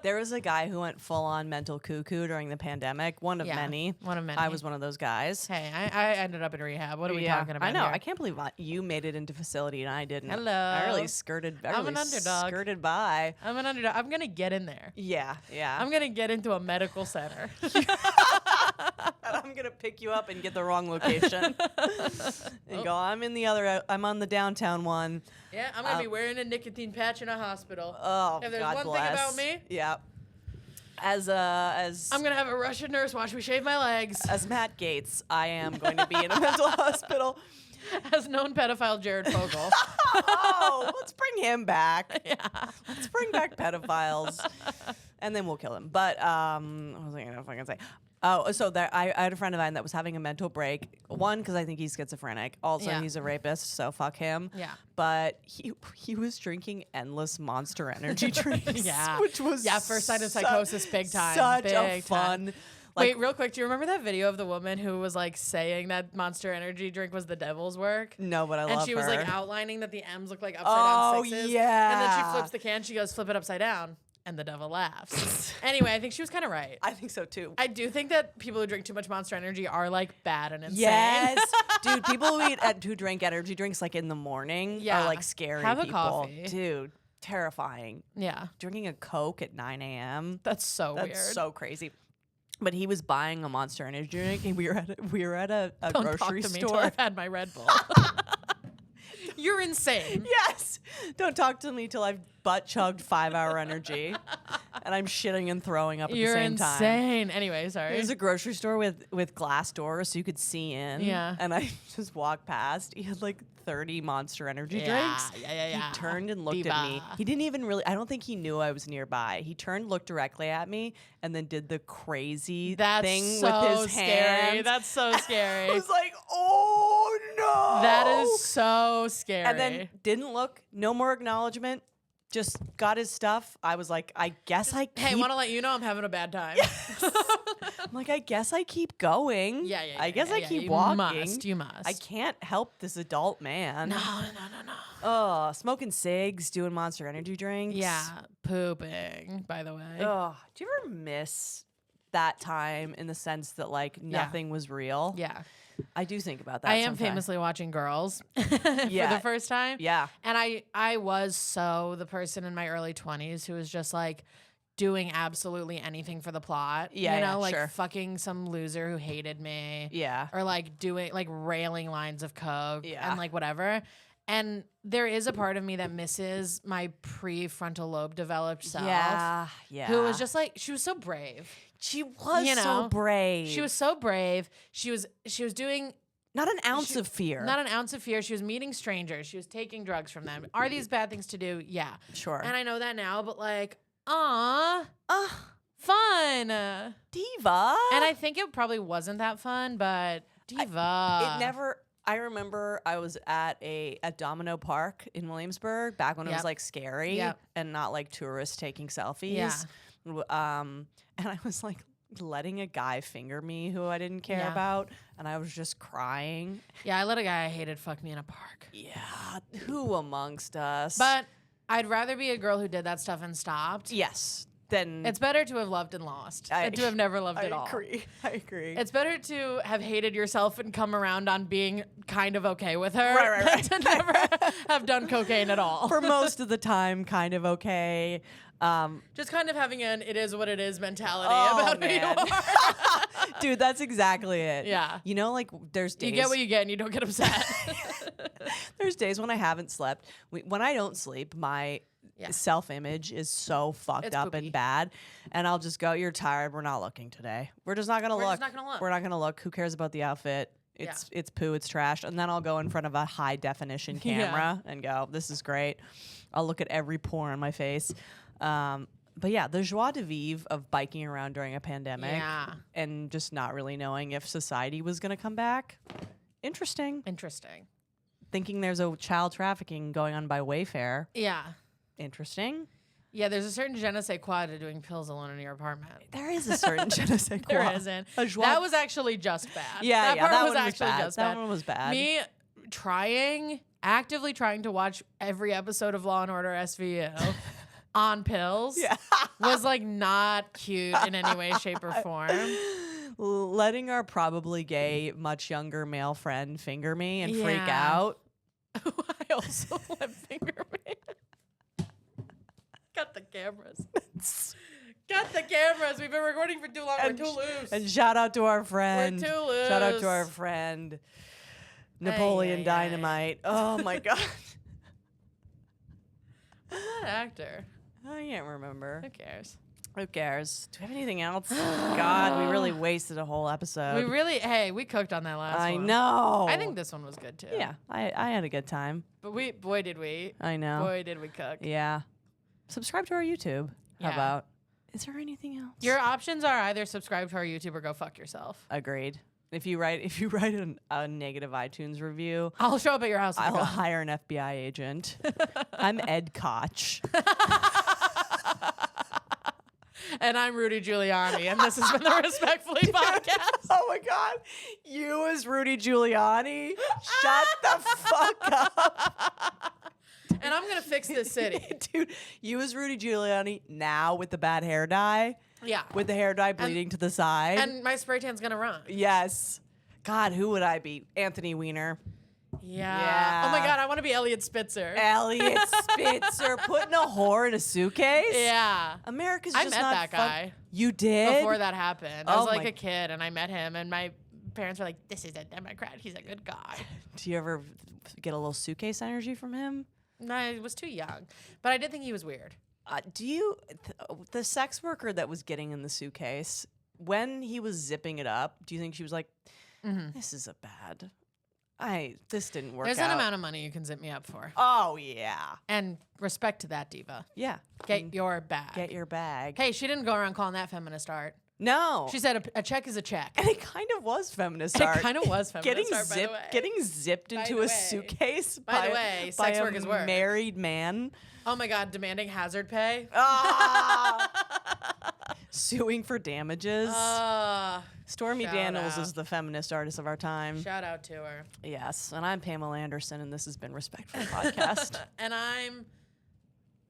Speaker 1: There was a guy who went full on mental cuckoo during the pandemic. One of
Speaker 2: Yeah,
Speaker 1: many.
Speaker 2: one of many.
Speaker 1: I was one of those guys.
Speaker 2: Hey, I ended up in rehab. What are we
Speaker 1: Yeah,
Speaker 2: talking about
Speaker 1: I know.
Speaker 2: here?
Speaker 1: I can't believe you made it into facility and I didn't.
Speaker 2: Hello.
Speaker 1: I really skirted. I
Speaker 2: I'm
Speaker 1: really
Speaker 2: an underdog.
Speaker 1: Skirted by.
Speaker 2: I'm an underdog. I'm going to get in there.
Speaker 1: Yeah. Yeah.
Speaker 2: I'm going to get into a medical center.
Speaker 1: I'm gonna pick you up and get the wrong location. And go. I'm on the downtown one.
Speaker 2: Yeah, I'm going to be wearing a nicotine patch in a hospital.
Speaker 1: Oh,
Speaker 2: If there's
Speaker 1: God
Speaker 2: one
Speaker 1: bless.
Speaker 2: thing about me,
Speaker 1: Yeah. As
Speaker 2: I'm going to have a Russian nurse watch me shave my legs.
Speaker 1: as Matt Gates, I am going to be in a mental hospital.
Speaker 2: As known pedophile Jared Fogle.
Speaker 1: Oh, let's bring him back.
Speaker 2: Yeah.
Speaker 1: Let's bring back pedophiles, and then we'll kill him. But what was I gonna fucking say? Oh, so there, I had a friend of mine that was having a mental break. One, because I think he's schizophrenic. Also,
Speaker 2: Yeah.
Speaker 1: he's a rapist, so fuck him.
Speaker 2: Yeah.
Speaker 1: But he was drinking endless Monster Energy drinks.
Speaker 2: Yeah.
Speaker 1: Which was
Speaker 2: first sign of psychosis, big time.
Speaker 1: Such
Speaker 2: big
Speaker 1: a
Speaker 2: time.
Speaker 1: fun.
Speaker 2: Wait, real quick, do you remember that video of the woman who was like saying that Monster Energy drink was the devil's work?
Speaker 1: No, but I love her.
Speaker 2: And she was like outlining that the M's look like upside down sixes.
Speaker 1: Yeah.
Speaker 2: And then she flips the can, she goes, flip it upside down. And the devil laughs. Anyway, I think she was kind of right.
Speaker 1: I think so too.
Speaker 2: I do think that people who drink too much Monster Energy are like bad and insane.
Speaker 1: Yes, dude. People who drink energy drinks like in the morning
Speaker 2: Yeah.
Speaker 1: are like scary.
Speaker 2: Have a
Speaker 1: people.
Speaker 2: coffee.
Speaker 1: Dude. Terrifying.
Speaker 2: Yeah.
Speaker 1: Drinking a Coke at 9 a.m.
Speaker 2: That's so weird.
Speaker 1: That's so crazy. But he was buying a Monster Energy drink, and we were at a
Speaker 2: Don't
Speaker 1: grocery
Speaker 2: talk to me till
Speaker 1: store.
Speaker 2: I've had my Red Bull. You're insane.
Speaker 1: Yes. Don't talk to me till I've butt chugged 5-hour energy, and I'm shitting and throwing up at
Speaker 2: You're
Speaker 1: the same time.
Speaker 2: insane. Anyway, sorry.
Speaker 1: There's a grocery store with glass doors so you could see in.
Speaker 2: Yeah.
Speaker 1: And I just walked past. He had like 30 Monster Energy drinks.
Speaker 2: Yeah.
Speaker 1: He turned and looked
Speaker 2: Diva.
Speaker 1: at me. He didn't even really, I don't think he knew I was nearby. He turned, looked directly at me, and then did the crazy
Speaker 2: That's
Speaker 1: thing
Speaker 2: so
Speaker 1: with his
Speaker 2: scary.
Speaker 1: hands.
Speaker 2: That's so scary.
Speaker 1: I was like, oh no.
Speaker 2: That is so scary.
Speaker 1: And then didn't look, no more acknowledgement. Just got his stuff. I was like, I guess I keep.
Speaker 2: Hey, want to let you know I'm having a bad time.
Speaker 1: I'm like, I guess I keep going.
Speaker 2: Yeah.
Speaker 1: I guess I keep
Speaker 2: you
Speaker 1: walking.
Speaker 2: You must.
Speaker 1: I can't help this adult man.
Speaker 2: No.
Speaker 1: Oh, smoking cigs, doing Monster Energy drinks.
Speaker 2: Yeah, pooping, by the way.
Speaker 1: Oh, do you ever miss that time in the sense that like nothing was real?
Speaker 2: Yeah.
Speaker 1: I do think about that.
Speaker 2: I am
Speaker 1: sometimes.
Speaker 2: famously watching Girls for
Speaker 1: Yeah.
Speaker 2: the first time.
Speaker 1: Yeah.
Speaker 2: And I was so the person in my early 20s who was just like doing absolutely anything for the plot.
Speaker 1: Yeah,
Speaker 2: you know,
Speaker 1: yeah,
Speaker 2: like
Speaker 1: sure.
Speaker 2: fucking some loser who hated me.
Speaker 1: Yeah.
Speaker 2: Or like doing like railing lines of coke
Speaker 1: Yeah.
Speaker 2: and like whatever. And there is a part of me that misses my prefrontal lobe developed self.
Speaker 1: Yeah. Yeah.
Speaker 2: Who was just like, she was so brave.
Speaker 1: she was
Speaker 2: you
Speaker 1: so
Speaker 2: know,
Speaker 1: brave.
Speaker 2: She was so brave. She was doing
Speaker 1: not an ounce of fear.
Speaker 2: not an ounce of fear. She was meeting strangers. She was taking drugs from them. Are these bad things to do? Yeah.
Speaker 1: Sure.
Speaker 2: And I know that now, but like, fun.
Speaker 1: Diva.
Speaker 2: And I think it probably wasn't that fun, but Diva.
Speaker 1: It never. I remember I was at Domino Park in Williamsburg back when it was
Speaker 2: Yep.
Speaker 1: like scary
Speaker 2: Yep.
Speaker 1: and not like tourists taking selfies.
Speaker 2: Yeah.
Speaker 1: And I was like letting a guy finger me who I didn't care
Speaker 2: Yeah.
Speaker 1: about, and I was just crying.
Speaker 2: Yeah, I let a guy I hated fuck me in a park.
Speaker 1: Yeah, who amongst us?
Speaker 2: But I'd rather be a girl who did that stuff and stopped.
Speaker 1: yes, then
Speaker 2: It's better to have loved and lost than to have never loved at all.
Speaker 1: I agree.
Speaker 2: It's better to have hated yourself and come around on being kind of okay with her
Speaker 1: Right.
Speaker 2: than to never have done cocaine at all.
Speaker 1: For most of the time, kind of okay.
Speaker 2: Just kind of having an it is what it is mentality
Speaker 1: Oh,
Speaker 2: about
Speaker 1: man.
Speaker 2: who you are.
Speaker 1: Dude, that's exactly it.
Speaker 2: Yeah.
Speaker 1: You know, like there's days
Speaker 2: You get what you get and you don't get upset.
Speaker 1: there's days when I haven't slept. When I don't sleep, my
Speaker 2: Yeah.
Speaker 1: self-image is so fucked
Speaker 2: It's
Speaker 1: up
Speaker 2: poopy.
Speaker 1: and bad, and I'll just go, "You're tired. We're not looking today. We're just not gonna
Speaker 2: We're
Speaker 1: look.
Speaker 2: just not gonna look."
Speaker 1: We're not gonna look. Who cares about the outfit? It's poo. It's trash." And then I'll go in front of a high definition camera and go, "This is great." I'll look at every pore on my face. But yeah, the joie de vivre of biking around during a pandemic
Speaker 2: Yeah.
Speaker 1: and just not really knowing if society was gonna come back. Interesting.
Speaker 2: Interesting.
Speaker 1: Thinking there's a child trafficking going on by Wayfair.
Speaker 2: Yeah.
Speaker 1: Interesting.
Speaker 2: Yeah, there's a certain je ne sais quoi to doing pills alone in your apartment.
Speaker 1: There is a certain je ne sais quoi.
Speaker 2: There isn't.
Speaker 1: A joie-
Speaker 2: That was actually just bad.
Speaker 1: Yeah,
Speaker 2: that part
Speaker 1: that
Speaker 2: was
Speaker 1: one was
Speaker 2: actually
Speaker 1: bad.
Speaker 2: just
Speaker 1: That
Speaker 2: bad.
Speaker 1: one was bad.
Speaker 2: Me actively trying to watch every episode of Law and Order SVU on pills was like not cute in any way, shape, or form.
Speaker 1: letting our probably gay, much younger male friend finger me and freak
Speaker 2: Yeah.
Speaker 1: out.
Speaker 2: I also let finger me. Cut the cameras. Cut the cameras. We've been recording for too long. We're too loose.
Speaker 1: And shout out to our friend.
Speaker 2: We're too loose.
Speaker 1: Shout out to our friend Napoleon
Speaker 2: ay, ay.
Speaker 1: Dynamite. Oh my god.
Speaker 2: Who's that actor?
Speaker 1: I can't remember.
Speaker 2: Who cares?
Speaker 1: Who cares? Do we have anything else? God, we really wasted a whole episode.
Speaker 2: We cooked on that last
Speaker 1: I
Speaker 2: one.
Speaker 1: know.
Speaker 2: I think this one was good too.
Speaker 1: Yeah, I had a good time.
Speaker 2: But boy did we.
Speaker 1: I know.
Speaker 2: Boy did we cook.
Speaker 1: Yeah. Subscribe to our YouTube. How
Speaker 2: Yeah.
Speaker 1: about? Is there anything else?
Speaker 2: Your options are either subscribe to our YouTube or go fuck yourself.
Speaker 1: Agreed. If you write a negative iTunes review,
Speaker 2: I'll show up at your house.
Speaker 1: I'll hire an FBI agent. I'm Ed Koch.
Speaker 2: And I'm Rudy Giuliani, and this has been the Respectfully Podcast.
Speaker 1: Oh my God. You as Rudy Giuliani? Shut the fuck up.
Speaker 2: And I'm going to fix this city.
Speaker 1: Dude, you as Rudy Giuliani now with the bad hair dye?
Speaker 2: Yeah.
Speaker 1: With the hair dye bleeding to the side?
Speaker 2: And my spray tan's going to run.
Speaker 1: Yes. God, who would I be? Anthony Weiner.
Speaker 2: Yeah. Oh my God, I want to be Elliot Spitzer.
Speaker 1: Elliot Spitzer putting a whore in a suitcase?
Speaker 2: Yeah.
Speaker 1: America's
Speaker 2: I
Speaker 1: just
Speaker 2: met
Speaker 1: not
Speaker 2: that
Speaker 1: fun.
Speaker 2: guy.
Speaker 1: You did?
Speaker 2: Before that happened. I
Speaker 1: Oh
Speaker 2: was like
Speaker 1: my-
Speaker 2: a kid, and I met him, and my parents were like, this is a Democrat. He's a good guy.
Speaker 1: Do you ever get a little suitcase energy from him?
Speaker 2: No, I was too young. But I did think he was weird.
Speaker 1: The sex worker that was getting in the suitcase, when he was zipping it up, do you think she was like, this is this didn't work
Speaker 2: There's
Speaker 1: out?
Speaker 2: an amount of money you can zip me up for.
Speaker 1: Oh, yeah.
Speaker 2: And respect to that diva.
Speaker 1: Yeah.
Speaker 2: Get your bag.
Speaker 1: Get your bag.
Speaker 2: Hey, she didn't go around calling that feminist art.
Speaker 1: No.
Speaker 2: She said a check is a check.
Speaker 1: And it kind of was feminist
Speaker 2: It
Speaker 1: art.
Speaker 2: kind of was feminist art, by the way.
Speaker 1: Getting zipped
Speaker 2: By
Speaker 1: into
Speaker 2: the
Speaker 1: a
Speaker 2: way.
Speaker 1: suitcase
Speaker 2: By the way,
Speaker 1: by
Speaker 2: sex
Speaker 1: a
Speaker 2: work is work.
Speaker 1: married man.
Speaker 2: Oh my God, demanding hazard pay.
Speaker 1: Ah! Suing for damages. Stormy
Speaker 2: shout
Speaker 1: Daniels
Speaker 2: out.
Speaker 1: is the feminist artist of our time.
Speaker 2: Shout out to her.
Speaker 1: Yes, and I'm Pamela Anderson, and this has been Respectful Podcast.
Speaker 2: And I'm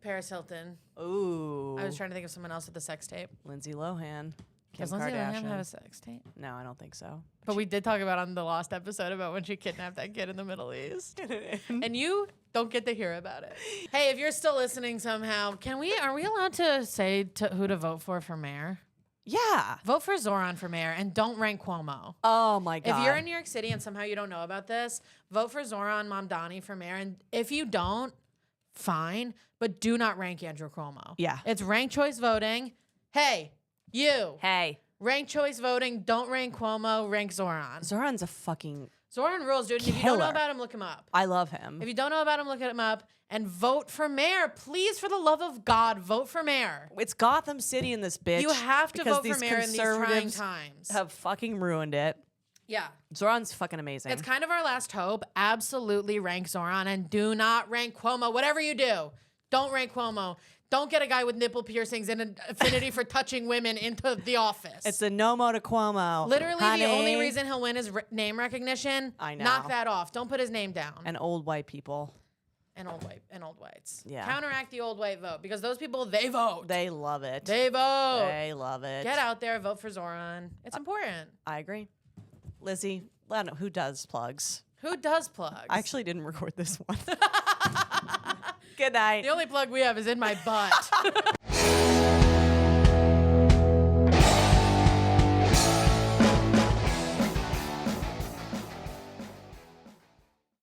Speaker 2: Paris Hilton.
Speaker 1: Ooh.
Speaker 2: I was trying to think of someone else with a sex tape.
Speaker 1: Lindsay Lohan. Kim
Speaker 2: Does Lindsay Lohan
Speaker 1: Kardashian.
Speaker 2: have a sex tape?
Speaker 1: No, I don't think so.
Speaker 2: But we did talk about on the last episode about when she kidnapped that kid in the Middle East. And you don't get to hear about it. Hey, if you're still listening somehow, are we allowed to say who to vote for mayor?
Speaker 1: Yeah.
Speaker 2: Vote for Zoran for mayor and don't rank Cuomo.
Speaker 1: Oh my God.
Speaker 2: If you're in New York City and somehow you don't know about this, vote for Zoran Mamdani for mayor. And if you don't, fine, but do not rank Andrew Cuomo.
Speaker 1: Yeah.
Speaker 2: It's ranked choice voting. Hey, you.
Speaker 1: Hey.
Speaker 2: Ranked choice voting. Don't rank Cuomo. Rank Zoran.
Speaker 1: Zoran's a fucking...
Speaker 2: Zoran rules, dude. And if you don't know
Speaker 1: Killer.
Speaker 2: about him, look him up.
Speaker 1: I love him.
Speaker 2: If you don't know about him, look him up and vote for mayor. Please, for the love of God, vote for mayor.
Speaker 1: It's Gotham City in this bitch.
Speaker 2: You have to
Speaker 1: because
Speaker 2: vote for
Speaker 1: these
Speaker 2: mayor in these trying
Speaker 1: conservatives
Speaker 2: times.
Speaker 1: have fucking ruined it.
Speaker 2: Yeah.
Speaker 1: Zoran's fucking amazing.
Speaker 2: It's kind of our last hope. Absolutely rank Zoran and do not rank Cuomo. Whatever you do, don't rank Cuomo. Don't get a guy with nipple piercings and an affinity for touching women into the office.
Speaker 1: It's a no-mo to Cuomo.
Speaker 2: Literally
Speaker 1: Honey.
Speaker 2: the only reason he'll win is name recognition.
Speaker 1: I know.
Speaker 2: Knock that off. Don't put his name down.
Speaker 1: And old white people.
Speaker 2: And old whites.
Speaker 1: Yeah.
Speaker 2: Counteract the old white vote because those people, they vote.
Speaker 1: They love it.
Speaker 2: They vote.
Speaker 1: They love it.
Speaker 2: Get out there, vote for Zoran. It's important.
Speaker 1: I agree. Lizzie, I don't know, who does plugs?
Speaker 2: Who does plugs?
Speaker 1: I actually didn't record this one. Good night.
Speaker 2: The only plug we have is in my butt.